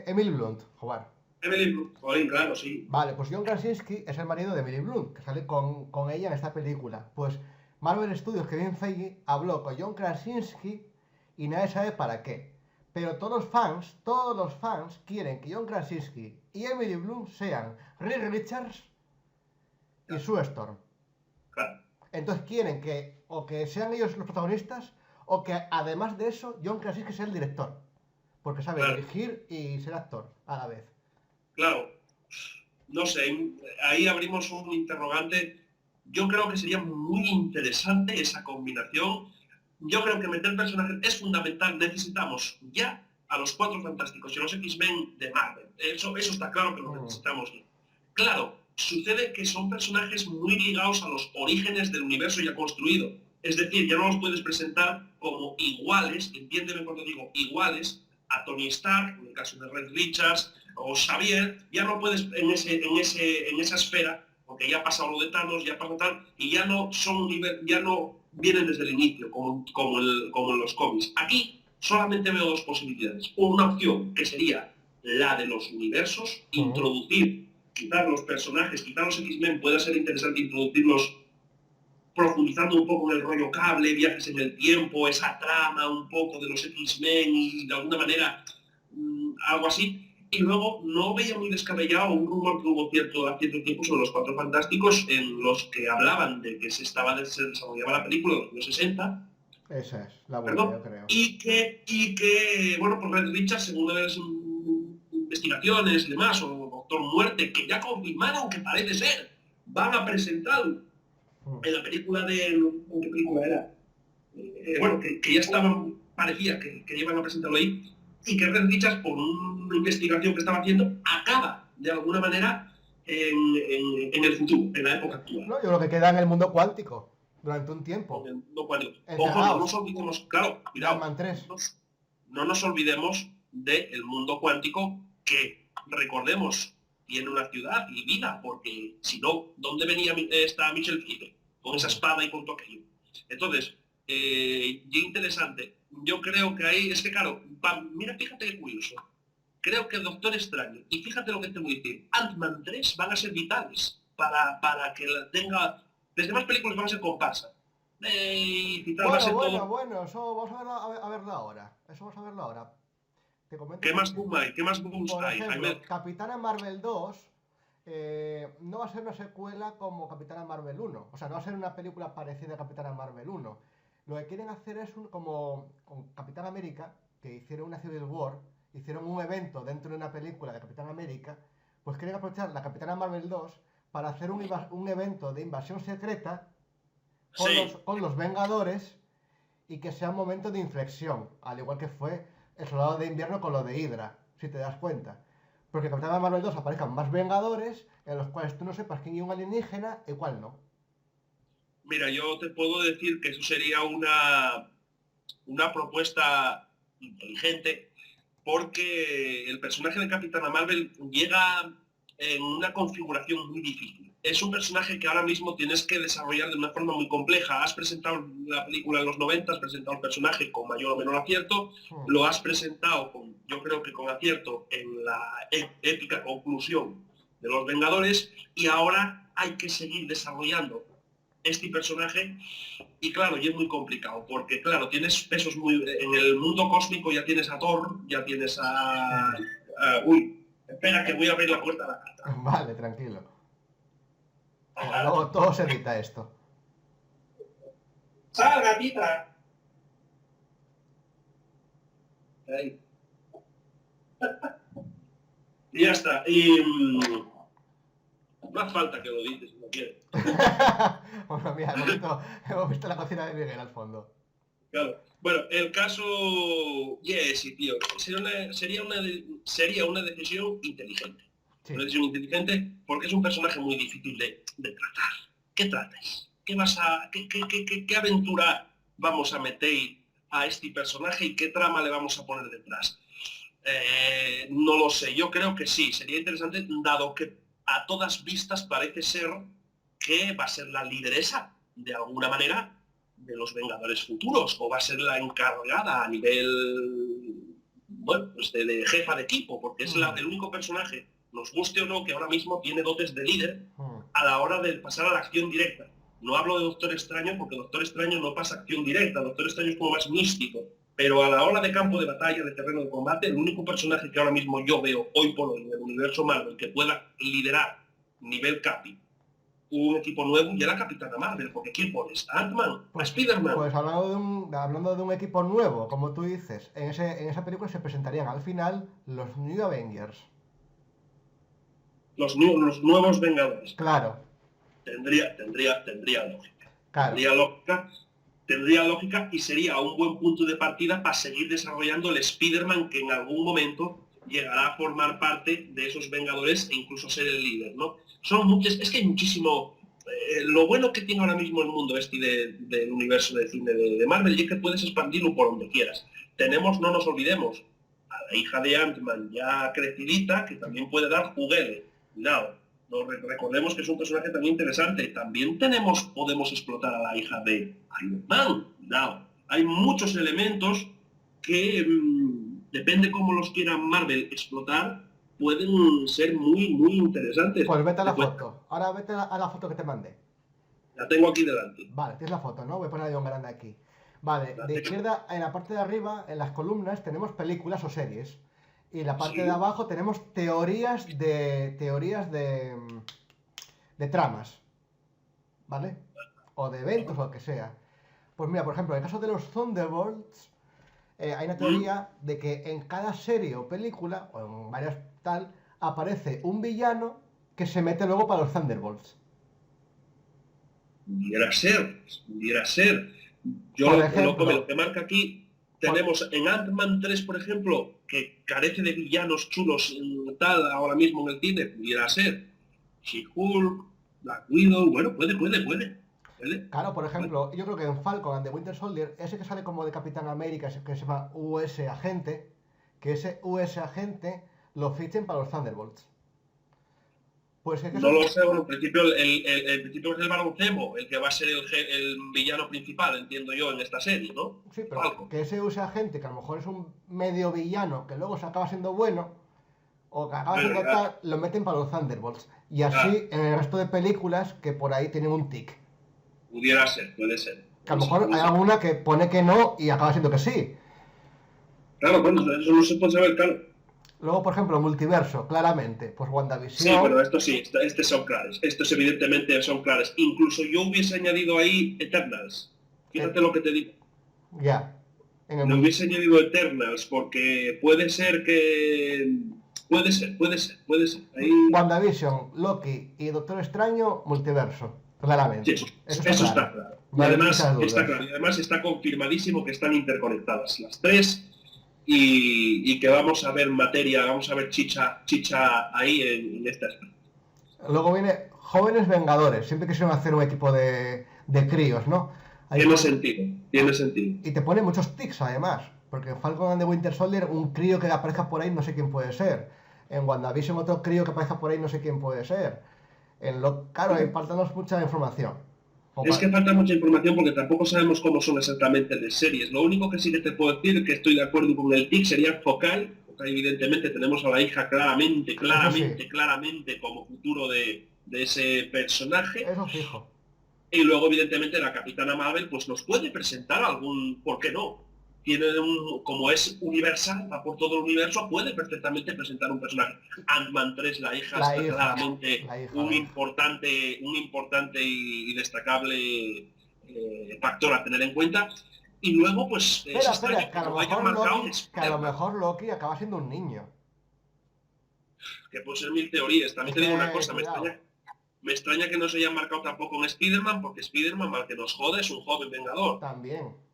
Emily Blunt, joder. Emily Blunt, joder, claro, sí. Vale, pues John Krasinski es el marido de Emily Blunt, que sale con ella en esta película. Pues Marvel Studios, Kevin Feige, habló con John Krasinski y nadie sabe para qué. Pero todos los fans quieren que John Krasinski y Emily Blunt sean Reed Richards y Sue Storm. Claro. Entonces quieren que sean ellos los protagonistas, o que además de eso John Krasinski sea el director, porque sabe dirigir y ser actor a la vez. Claro, no sé, ahí abrimos un interrogante. Yo creo que sería muy interesante esa combinación. Yo creo que meter personajes es fundamental. Necesitamos ya a los Cuatro Fantásticos y a los X-Men de Marvel. Eso está claro que lo necesitamos. Claro, sucede que son personajes muy ligados a los orígenes del universo ya construido. Es decir, ya no los puedes presentar como iguales, entiéndeme cuando digo iguales, a Tony Stark, en el caso de Reed Richards, o Xavier. Ya no puedes en esa esfera, porque ya ha pasado lo de Thanos, ya pasa tal, y ya no vienen desde el inicio, como en los cómics. Aquí solamente veo dos posibilidades. Una opción, que sería la de los universos, introducir, quitar los personajes, quitar los X-Men, puede ser interesante introducirlos profundizando un poco en el rollo cable, viajes en el tiempo, esa trama un poco de los X-Men y de alguna manera algo así. Y luego no veía muy descabellado un rumor que hubo a cierto tiempo sobre los Cuatro Fantásticos, en los que hablaban de que se desarrollaba la película de los años 60. Esa es la buena, yo creo. Y que bueno, pues Reed Richards, según las investigaciones y demás, o Doctor Muerte, que ya confirmaron que parece ser, van a presentarlo en la película ¿en qué película era? Bueno, que ya estaban, parecía que iban a presentarlo ahí, y que Reed Richards, por una investigación que estaba haciendo, acaba de alguna manera en el futuro, en la época actual. No, yo creo que queda en el mundo cuántico durante un tiempo. En el mundo cuántico. Ojo, no nos olvidemos, claro, cuidado, no nos olvidemos del mundo cuántico, que recordemos tiene una ciudad y vida, porque si no, ¿dónde venía esta Michelle Pfeiffer? Con esa espada y con todo aquello. Entonces, y interesante, yo creo que ahí, es que claro, mira, fíjate qué curioso. Creo que Doctor Extraño, y fíjate lo que te voy a decir, Ant-Man 3 van a ser vitales para que tenga... Las demás películas van a ser comparsa. Y tal, va a ser todo... Bueno, eso vamos a verlo, a verlo ahora. Eso vamos a verlo ahora. Te comento ¿Qué más porque, boom hay? ¿Qué más booms por hay, ejemplo, Jaime? Capitana Marvel 2 no va a ser una secuela como Capitana Marvel 1. O sea, no va a ser una película parecida a Capitana Marvel 1. Lo que quieren hacer es como con Capitán América, que hicieron una Civil War, hicieron un evento dentro de una película de Capitán América, pues quieren aprovechar la Capitana Marvel 2 para hacer un evento de invasión secreta Sí, con los Vengadores y que sea un momento de inflexión, al igual que fue el Soldado de Invierno con lo de Hydra, si te das cuenta. Porque Capitán Marvel 2 aparezcan más Vengadores en los cuales tú no sepas quién es un alienígena y cuál no. mira, yo te puedo decir que eso sería una propuesta inteligente, porque el personaje de Capitana Marvel llega en una configuración muy difícil. Es un personaje que ahora mismo tienes que desarrollar de una forma muy compleja. Has presentado la película en los 90, has presentado el personaje con mayor o menor acierto, Hmm. lo has presentado yo creo que con acierto en la épica conclusión de los Vengadores, y ahora hay que seguir desarrollando este personaje. Y claro, y es muy complicado, porque claro, tienes pesos muy... En el mundo cósmico ya tienes a Thor, ya tienes uy, espera que voy a abrir la puerta de la casa. Vale, tranquilo. Luego todo se edita esto. ¡Sal, gatita! Ahí. Y ya está. Y no hace falta que lo dices, si no quieres. Bueno, mira, hemos visto la cocina de Miguel al fondo. Claro. Bueno, el caso Jesse, tío, sería una decisión inteligente. Sí. Una decisión inteligente porque es un personaje muy difícil de tratar. ¿Qué tratas? ¿Qué aventura vamos a meter a este personaje y qué trama le vamos a poner detrás? No lo sé, yo creo que sí, sería interesante, dado que a todas vistas parece ser que va a ser la lideresa, de alguna manera, de los Vengadores futuros, o va a ser la encargada a nivel, bueno, pues de jefa de equipo, porque es el único personaje, nos guste o no, que ahora mismo tiene dotes de líder a la hora de pasar a la acción directa. No hablo de Doctor Extraño porque Doctor Extraño no pasa acción directa, Doctor Extraño es como más místico, pero a la hora de campo de batalla, de terreno de combate, el único personaje que ahora mismo yo veo hoy por hoy en el universo Marvel que pueda liderar nivel Capi un equipo nuevo y era Capitana Marvel, porque ¿quién pones? ¿A Ant-Man? ¿A Spider-Man? Pues hablando de un equipo nuevo, como tú dices, en esa película se presentarían al final los New Avengers. Los nuevos Vengadores. Claro, Tendría lógica. claro. Tendría lógica y sería un buen punto de partida para seguir desarrollando el Spider-Man que en algún momento llegará a formar parte de esos Vengadores e incluso ser el líder, ¿no? Es que hay muchísimo... lo bueno que tiene ahora mismo el mundo del universo de cine de Marvel es que puedes expandirlo por donde quieras. No nos olvidemos, a la hija de Ant-Man ya crecidita, que también puede dar juguete. Cuidado, recordemos que es un personaje también interesante. También podemos explotar a la hija de Iron Man. Cuidado. Hay muchos elementos que, depende cómo los quiera Marvel explotar, pueden ser muy, muy interesantes. Pues vete a la foto. Ahora vete a la foto que te mandé. La tengo aquí delante. Vale, tienes la foto, ¿no? Voy a poner a John grande aquí. Vale, de izquierda, en la parte de arriba, en las columnas, tenemos películas o series. Y en la parte de abajo tenemos teorías de tramas. ¿Vale? O de eventos o lo que sea. Pues mira, por ejemplo, en el caso de los Thunderbolts, hay una teoría de que en cada serie o película, o en varias tal, aparece un villano que se mete luego para los Thunderbolts. Pudiera ser. Yo Por ejemplo, lo que marca aquí, tenemos en Ant-Man 3, por ejemplo, que carece de villanos chulos tal ahora mismo en el cine, pudiera ser. She-Hulk, Black Widow, bueno, puede. Claro, por ejemplo, yo creo que en Falcon and the Winter Soldier, ese que sale como de Capitán América, que se llama US Agente, que ese US Agente lo fichen para los Thunderbolts. Pues es que No lo sé, bueno, en principio el principio es el Baron el que va a ser el villano principal, entiendo yo, en esta serie, ¿no? sí, pero Falcon. que se use a gente que a lo mejor es un medio villano que luego se acaba siendo bueno o que acaba siendo tal, lo meten para los Thunderbolts. Y así en el resto de películas que por ahí tienen un tic. Pudiera ser, puede ser. Que a lo mejor hay alguna que pone que no y acaba siendo que sí. Claro, bueno, eso no se puede saber, claro. Luego, por ejemplo, multiverso, claramente. Pues Sí, WandaVision. pero esto sí, estos son claros. Estos evidentemente son claros. Incluso yo hubiese añadido ahí Eternals. Fíjate lo que te digo. Ya. En el No hubiese añadido Eternals porque puede ser que... Puede ser. Ahí... WandaVision, Loki y Doctor Extraño, multiverso. Claramente. Sí, eso está claro. Y No hay además muchas dudas. está claro. Y además está confirmadísimo que están interconectadas las tres y que vamos a ver materia, vamos a ver chicha ahí en este aspecto. Luego viene Jóvenes Vengadores. Siempre quisieron hacer un equipo de críos, ¿no? Ahí Tiene pone- sentido. Y te pone muchos tics además. Porque en Falcon and the Winter Soldier, un crío que aparezca por ahí, no sé quién puede ser. En WandaVision, otro crío que aparezca por ahí, no sé quién puede ser. Claro, ahí faltanos mucha información. Es que falta mucha información porque tampoco sabemos cómo son exactamente las series. Lo único que sí que te puedo decir es que estoy de acuerdo con el TIC sería Focal. Porque evidentemente tenemos a la hija claramente como futuro de ese personaje. Eso fijo. Y luego evidentemente la Capitana Marvel pues nos puede presentar algún, ¿por qué no? Como es universal, va por todo el universo, puede perfectamente presentar un personaje. Ant-Man 3, la hija, está claramente un importante y destacable factor a tener en cuenta. Y luego, pues, Espera, que a lo mejor Loki acaba siendo un niño. Que puede ser mil teorías. También te digo una cosa, me extraña que no se hayan marcado tampoco en Spider-Man, porque Spider-Man, mal que nos jode, es un joven vengador. También.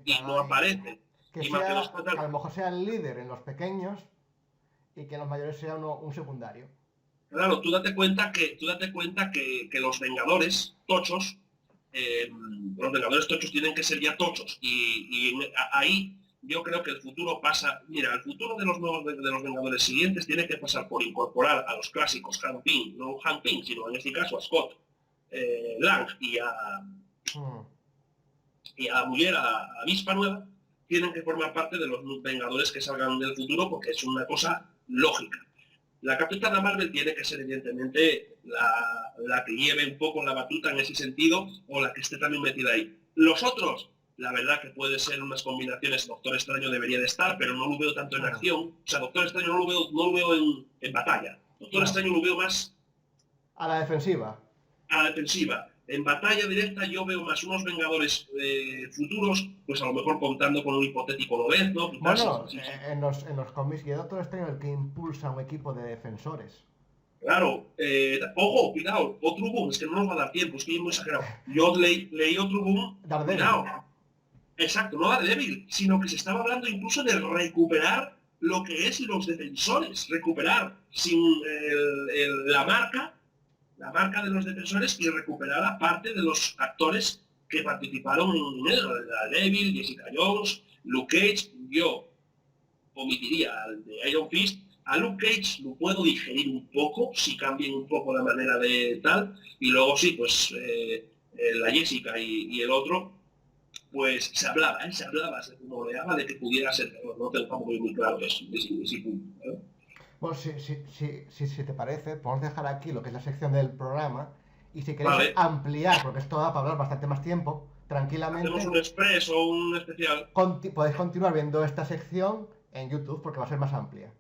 Y no aparece. A lo mejor sea el líder en los pequeños y que en los mayores sea un secundario. Claro, tú date cuenta que los Vengadores tochos, tienen que ser ya tochos. Ahí yo creo que el futuro pasa... Mira, el futuro de los Vengadores siguientes tiene que pasar por incorporar a los clásicos Hank Pym, no Hank Pym, sino en este caso a Scott Lang y a la mujer, a Avispa Nueva, tienen que formar parte de los Vengadores que salgan del futuro porque es una cosa lógica. La Capitana Marvel tiene que ser evidentemente la que lleve un poco la batuta en ese sentido o la que esté también metida ahí. Los otros, la verdad que puede ser unas combinaciones, Doctor Extraño debería de estar, pero no lo veo tanto en acción. O sea, Doctor Extraño no lo veo en batalla. Doctor Extraño lo veo más... A la defensiva. En batalla directa yo veo más unos Vengadores futuros, pues a lo mejor contando con un hipotético Lobezno. Bueno, en los cómics y el Doctor Extraño el que impulsa un equipo de defensores. Claro, ojo, cuidado, otro boom, es que no nos va a dar tiempo, es que es muy exagerado. Yo leí otro boom, cuidado. Exacto, no Daredevil, sino que se estaba hablando incluso de recuperar lo que es los defensores, recuperar sin la marca de los defensores y recuperar a parte de los actores que participaron en él, Daredevil, Jessica Jones, Luke Cage. Yo omitiría al de Iron Fist. A Luke Cage lo puedo digerir un poco, si cambian un poco la manera de tal, y luego sí, pues la Jessica y el otro, pues se se rumoreaba de que pudiera ser, pero no tengo muy claro eso, ese punto, ¿eh? Bueno, si te parece, podemos dejar aquí lo que es la sección del programa y si queréis Vale. ampliar, porque esto da para hablar bastante más tiempo, tranquilamente Hacemos un express o un especial. podéis continuar viendo esta sección en YouTube porque va a ser más amplia.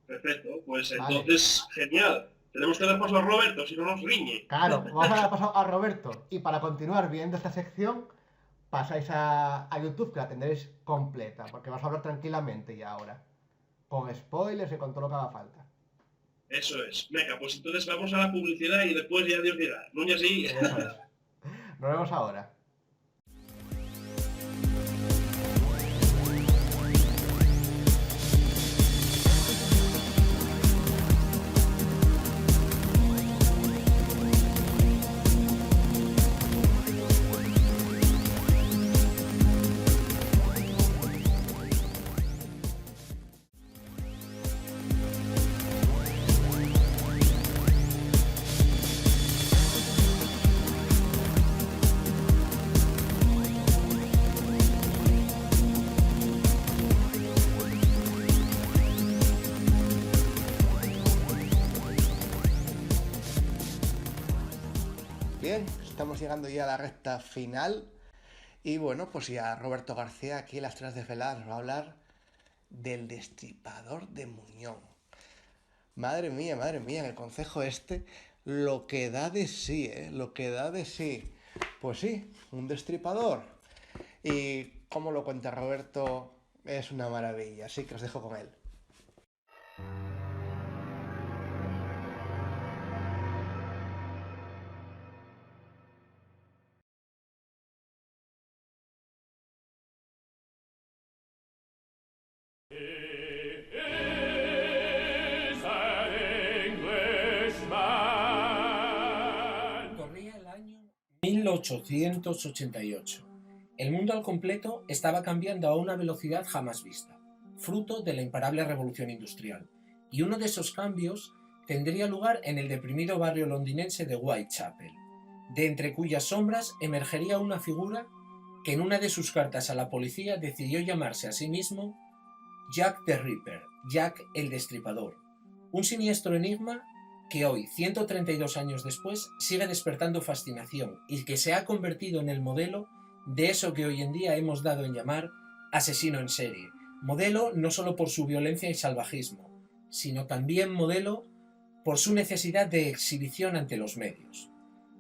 Perfecto, pues Vale. entonces, genial. Tenemos que dar paso a Roberto, si no nos riñe. Claro, vamos a dar paso a Roberto y para continuar viendo esta sección pasáis a YouTube que la tendréis completa porque vas a hablar tranquilamente ya ahora. Con spoilers y con todo lo que haga falta. Eso es. Venga, pues entonces vamos a la publicidad y después ya Dios dirá. No y así. Eso es. Nos vemos ahora. Bien, estamos llegando ya a la recta final. Y bueno, pues ya Roberto García aquí en las Tres Desveladas nos va a hablar del Destripador de Muñón. Madre mía, en el concejo este, lo que da de sí, lo que da de sí. Pues sí, un destripador. Y como lo cuenta Roberto, es una maravilla, así que os dejo con él. Corría el año 1888. El mundo al completo estaba cambiando a una velocidad jamás vista, fruto de la imparable revolución industrial, y uno de esos cambios tendría lugar en el deprimido barrio londinense de Whitechapel, de entre cuyas sombras emergería una figura que en una de sus cartas a la policía decidió llamarse a sí mismo Jack the Ripper, Jack el Destripador, un siniestro enigma que hoy, 132 años después, sigue despertando fascinación y que se ha convertido en el modelo de eso que hoy en día hemos dado en llamar asesino en serie. Modelo no solo por su violencia y salvajismo, sino también modelo por su necesidad de exhibición ante los medios.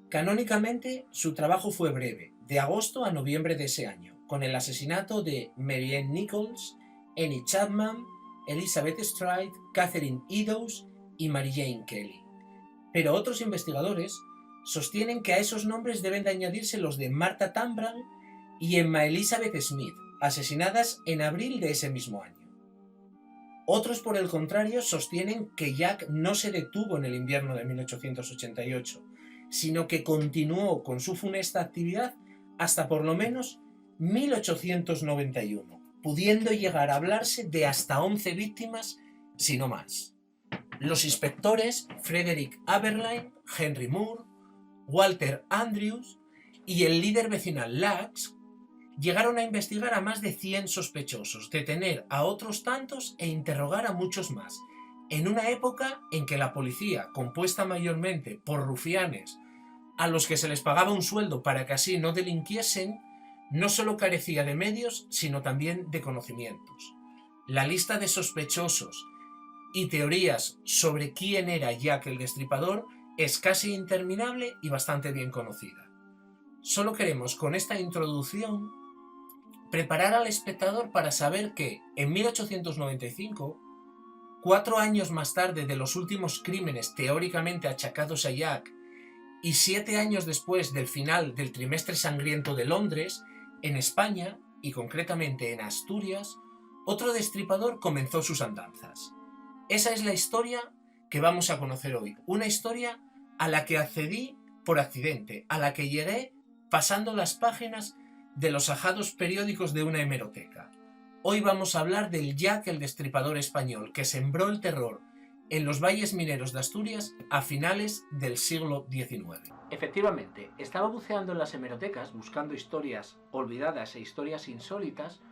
Canónicamente, su trabajo fue breve, de agosto a noviembre de ese año, con el asesinato de Mary Ann Nichols, Annie Chapman, Elizabeth Stride, Catherine Eddowes y Mary Jane Kelly. Pero otros investigadores sostienen que a esos nombres deben de añadirse los de Martha Tambran y Emma Elizabeth Smith, asesinadas en abril de ese mismo año. Otros, por el contrario, sostienen que Jack no se detuvo en el invierno de 1888, sino que continuó con su funesta actividad hasta por lo menos 1891, pudiendo llegar a hablarse de hasta 11 víctimas, si no más. Los inspectores Frederick Aberline, Henry Moore, Walter Andrews y el líder vecinal Lax llegaron a investigar a más de 100 sospechosos, detener a otros tantos e interrogar a muchos más, en una época en que la policía, compuesta mayormente por rufianes a los que se les pagaba un sueldo para que así no delinquiesen, no solo carecía de medios, sino también de conocimientos. La lista de sospechosos y teorías sobre quién era Jack el Destripador es casi interminable y bastante bien conocida. Solo queremos con esta introducción preparar al espectador para saber que en 1895, 4 años más tarde de los últimos crímenes teóricamente achacados a Jack y 7 años después del final del trimestre sangriento de Londres, en España, y concretamente en Asturias, otro destripador comenzó sus andanzas. Esa es la historia que vamos a conocer hoy, una historia a la que accedí por accidente, a la que llegué pasando las páginas de los ajados periódicos de una hemeroteca. Hoy vamos a hablar del Jack el Destripador español, que sembró el terror en los valles mineros de Asturias a finales del siglo XIX. Efectivamente, estaba buceando en las hemerotecas buscando historias olvidadas e historias insólitas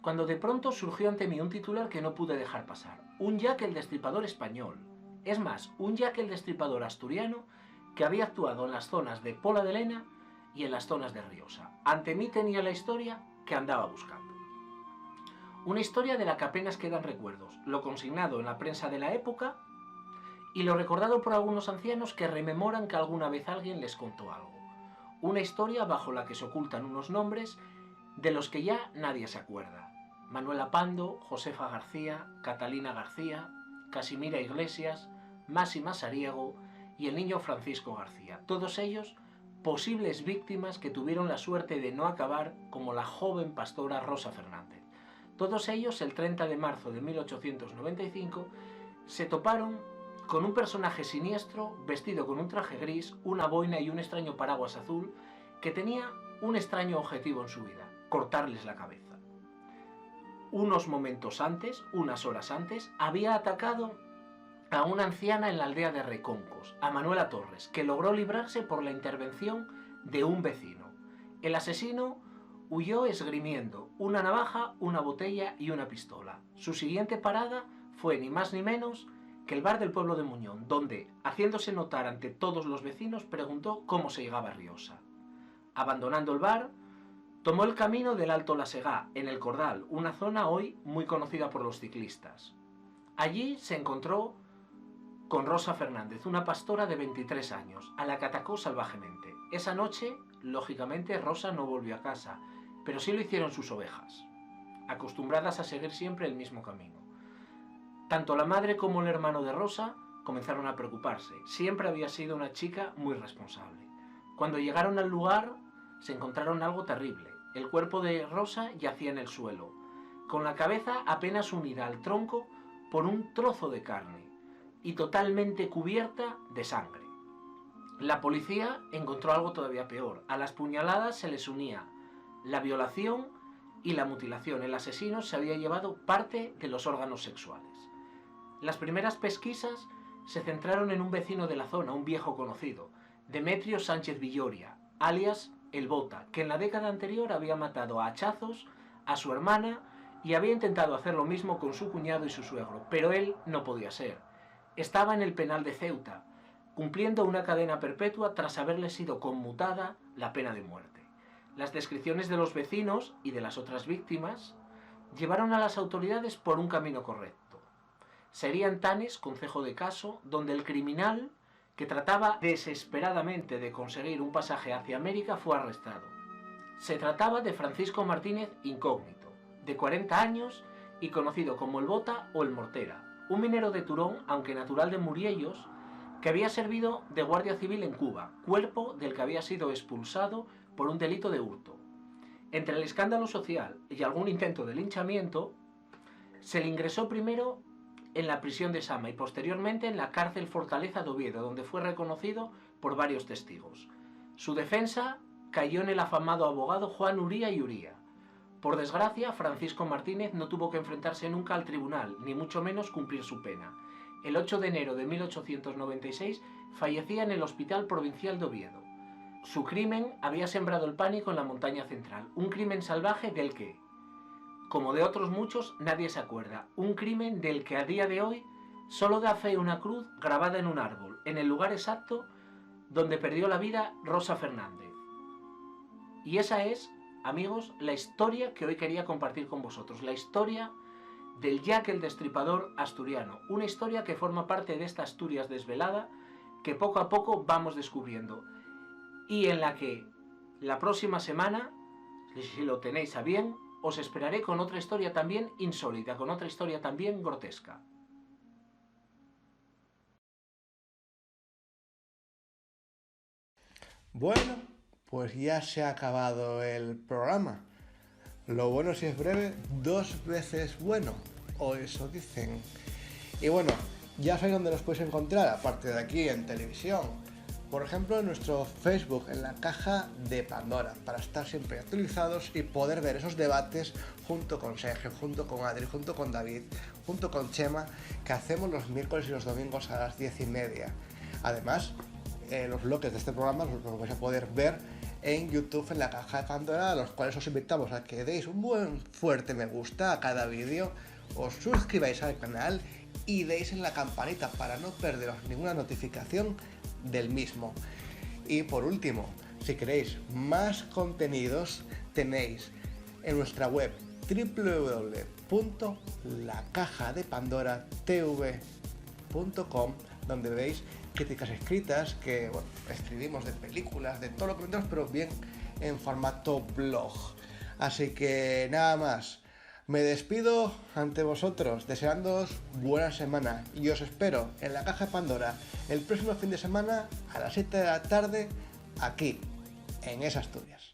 cuando de pronto surgió ante mí un titular que no pude dejar pasar. Un Jack el Destripador español. Es más, un Jack el Destripador asturiano que había actuado en las zonas de Pola de Lena y en las zonas de Riosa. Ante mí tenía la historia que andaba buscando. Una historia de la que apenas quedan recuerdos, lo consignado en la prensa de la época y lo recordado por algunos ancianos que rememoran que alguna vez alguien les contó algo. Una historia bajo la que se ocultan unos nombres de los que ya nadie se acuerda. Manuela Pando, Josefa García, Catalina García, Casimira Iglesias, Masi Masariego y el niño Francisco García. Todos ellos posibles víctimas que tuvieron la suerte de no acabar como la joven pastora Rosa Fernández. Todos ellos, el 30 de marzo de 1895, se toparon con un personaje siniestro vestido con un traje gris, una boina y un extraño paraguas azul que tenía un extraño objetivo en su vida: cortarles la cabeza. Unos momentos antes, unas horas antes, había atacado a una anciana en la aldea de Reconcos, a Manuela Torres, que logró librarse por la intervención de un vecino. El asesino huyó esgrimiendo una navaja, una botella y una pistola. Su siguiente parada fue ni más ni menos que el bar del pueblo de Muñón, donde, haciéndose notar ante todos los vecinos, preguntó cómo se llegaba a Riosa. Abandonando el bar, tomó el camino del Alto La Segá, en el Cordal, una zona hoy muy conocida por los ciclistas. Allí se encontró con Rosa Fernández, una pastora de 23 años, a la que atacó salvajemente. Esa noche, lógicamente, Rosa no volvió a casa, pero sí lo hicieron sus ovejas, acostumbradas a seguir siempre el mismo camino. Tanto la madre como el hermano de Rosa comenzaron a preocuparse. Siempre había sido una chica muy responsable. Cuando llegaron al lugar, se encontraron algo terrible. El cuerpo de Rosa yacía en el suelo, con la cabeza apenas unida al tronco por un trozo de carne y totalmente cubierta de sangre. La policía encontró algo todavía peor. A las puñaladas se les unía la violación y la mutilación. El asesino se había llevado parte de los órganos sexuales. Las primeras pesquisas se centraron en un vecino de la zona, un viejo conocido, Demetrio Sánchez Villoria, alias El Bota, que en la década anterior había matado a hachazos a su hermana y había intentado hacer lo mismo con su cuñado y su suegro, pero él no podía ser. Estaba en el penal de Ceuta, cumpliendo una cadena perpetua tras haberle sido conmutada la pena de muerte. Las descripciones de los vecinos y de las otras víctimas llevaron a las autoridades por un camino correcto. Sería en Tanes, concejo de Caso, donde el criminal, que trataba desesperadamente de conseguir un pasaje hacia América, fue arrestado. Se trataba de Francisco Martínez Incógnito, de 40 años y conocido como el Bota o el Mortera, un minero de Turón, aunque natural de Muriellos, que había servido de guardia civil en Cuba, cuerpo del que había sido expulsado por un delito de hurto. Entre el escándalo social y algún intento de linchamiento, se le ingresó primero en la prisión de Sama y posteriormente en la cárcel Fortaleza de Oviedo, donde fue reconocido por varios testigos. Su defensa cayó en el afamado abogado Juan Uría y Uría. Por desgracia, Francisco Martínez no tuvo que enfrentarse nunca al tribunal, ni mucho menos cumplir su pena. El 8 de enero de 1896 fallecía en el Hospital Provincial de Oviedo. Su crimen había sembrado el pánico en la montaña central, un crimen salvaje del que, como de otros muchos, nadie se acuerda. Un crimen del que a día de hoy solo da fe una cruz grabada en un árbol, en el lugar exacto donde perdió la vida Rosa Fernández. Y esa es, amigos, la historia que hoy quería compartir con vosotros. La historia del Jack el Destripador asturiano. Una historia que forma parte de esta Asturias desvelada que poco a poco vamos descubriendo. Y en la que la próxima semana, si lo tenéis a bien, os esperaré con otra historia también insólita, con otra historia también grotesca. Bueno, pues ya se ha acabado el programa. Lo bueno si es breve, 2 veces bueno, o eso dicen. Y bueno, ya sabéis dónde los podéis encontrar, aparte de aquí en televisión. Por ejemplo, en nuestro Facebook, en la caja de Pandora, para estar siempre actualizados y poder ver esos debates junto con Sergio, junto con Adri, junto con David, junto con Chema, que hacemos los miércoles y los domingos a las 10:30. Además, los bloques de este programa los vais a poder ver en YouTube, en la caja de Pandora, a los cuales os invitamos a que deis un buen fuerte me gusta a cada vídeo, os suscribáis al canal y deis en la campanita para no perderos ninguna notificación del mismo. Y por último, si queréis más contenidos, tenéis en nuestra web www.lacajadepandoratv.com, donde veis críticas escritas que escribimos de películas, de todo lo que tenemos, pero bien en formato blog. Así que nada más, me despido ante vosotros deseándoos buena semana y os espero en la caja de Pandora el próximo fin de semana a las 7 de la tarde aquí en Es Asturias.